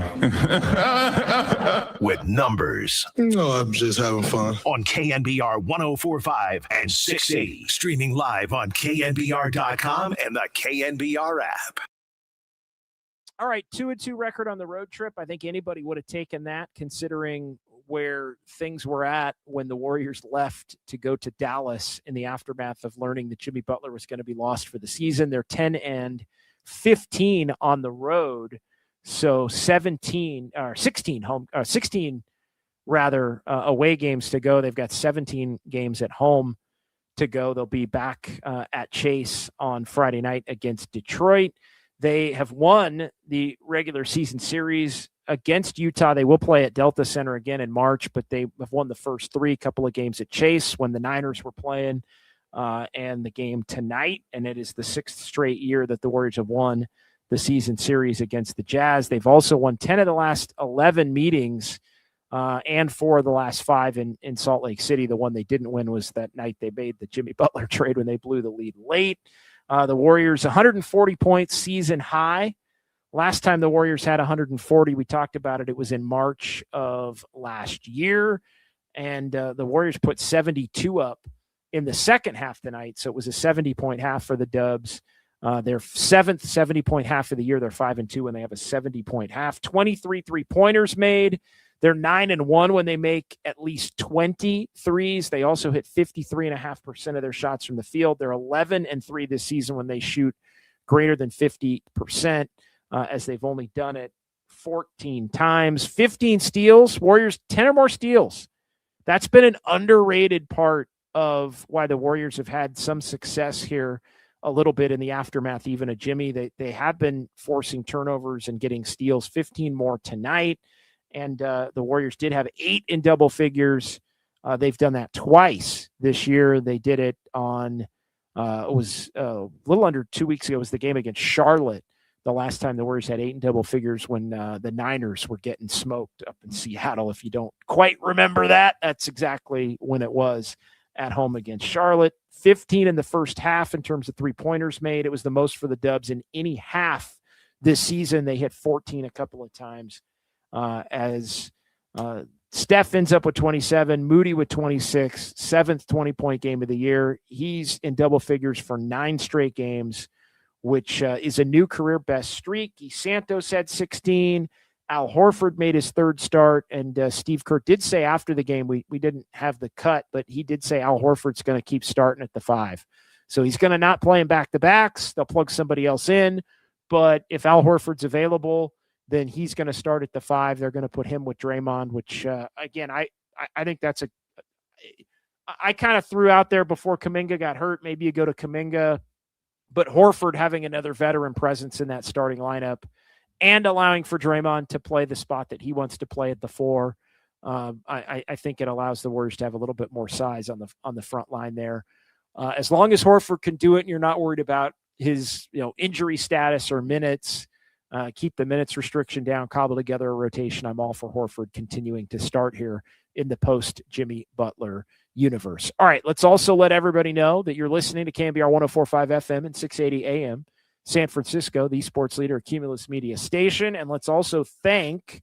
With numbers. No, I'm just having fun. On KNBR 104.5 and 680. Streaming live on KNBR.com and the KNBR app. All right, 2-2 record on the road trip. I think anybody would have taken that considering where things were at when the Warriors left to go to Dallas in the aftermath of learning that Jimmy Butler was going to be lost for the season. They're 10-15 on the road. So 16 home rather away games to go. They've got 17 games at home to go. They'll be back at Chase on Friday night against Detroit. They have won the regular season series against Utah. They will play at Delta Center again in March, but they have won the first 3 couple of games at Chase when the Niners were playing, and the game tonight. And it is the 6th straight year that the Warriors have won the season series against the Jazz. They've also won 10 of the last 11 meetings, and 4 of the last 5 in Salt Lake City. The one they didn't win was that night they made the Jimmy Butler trade when they blew the lead late. The Warriors, 140 points, season high. Last time the Warriors had 140, we talked about it. It was in March of last year. And the Warriors put 72 up in the second half tonight. So it was a 70-point half for the Dubs. Their 7th 70-point half of the year. They're 5-2 when they have a 70-point half. 23 3-pointers made. They're 9-1 when they make at least 20 threes. They also hit 53.5% of their shots from the field. They're 11-3 this season when they shoot greater than 50%, as they've only done it 14 times. 15 steals. Warriors, 10 or more steals. That's been an underrated part of why the Warriors have had some success here a little bit in the aftermath, even of Jimmy. They have been forcing turnovers and getting steals. 15 more tonight. And the Warriors did have 8 in double figures. They've done that twice this year. They did it on, it was a little under 2 weeks ago. It was the game against Charlotte. The last time the Warriors had 8 in double figures when the Niners were getting smoked up in Seattle. If you don't quite remember that, that's exactly when it was, at home against Charlotte. 15 in the first half in terms of 3-pointers made. It was the most for the Dubs in any half this season. They hit 14 a couple of times. As Steph ends up with 27, Moody with 26, 7th 20-point game of the year. He's in double figures for 9 straight games, which is a new career best streak. Santos had 16. Al Horford made his 3rd start, and Steve Kerr did say after the game, we didn't have the cut, but he did say Al Horford's going to keep starting at the 5. So he's going to not play in back-to-backs. They'll plug somebody else in, but if Al Horford's available, then he's going to start at the 5. They're going to put him with Draymond, which, again, I think that's I kind of threw out there before Kuminga got hurt. Maybe you go to Kuminga, but Horford having another veteran presence in that starting lineup and allowing for Draymond to play the spot that he wants to play at the 4. I think it allows the Warriors to have a little bit more size on the front line there. As long as Horford can do it and you're not worried about his injury status or minutes, keep the minutes restriction down, cobble together a rotation. I'm all for Horford continuing to start here in the post-Jimmy Butler universe. All right, let's also let everybody know that you're listening to KNBR 104.5 FM and 680 AM, San Francisco, the sports leader, Cumulus Media Station. And let's also thank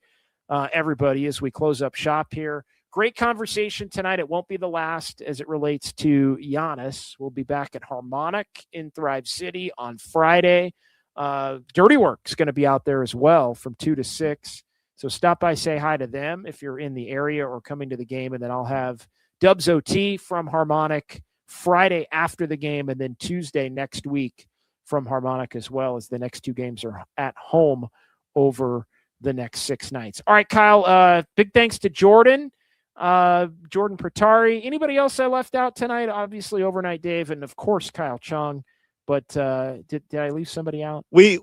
everybody as we close up shop here. Great conversation tonight. It won't be the last as it relates to Giannis. We'll be back at Harmonic in Thrive City on Friday. Dirty Work's going to be out there as well from 2 to 6. So stop by, say hi to them if you're in the area or coming to the game. And then I'll have Dubs OT from Harmonic Friday after the game, and then Tuesday next week from Harmonic as well, as the next 2 games are at home over the next 6 nights. All right, Kyle, big thanks to Jordan Pratari. Anybody else I left out tonight? Obviously, Overnight Dave, and of course, Kyle Chung. But did I leave somebody out? We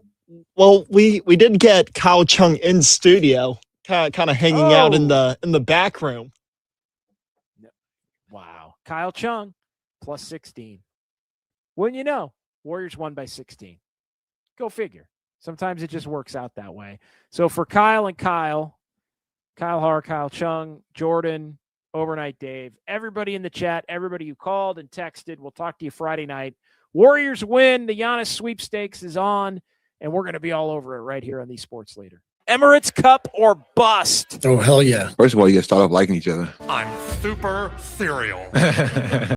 did get Kyle Chung in studio, kind of hanging out in the back room. Wow, Kyle Chung plus 16. Wouldn't you know? Warriors won by 16. Go figure. Sometimes it just works out that way. So for Kyle and Kyle Har, Kyle Chung, Jordan, Overnight Dave, everybody in the chat, everybody who called and texted, we'll talk to you Friday night. Warriors win. The Giannis sweepstakes is on, and we're going to be all over it right here on the Sports Leader. Emirates Cup or bust? Oh, hell yeah. First of all, you got to start off liking each other. I'm super cereal.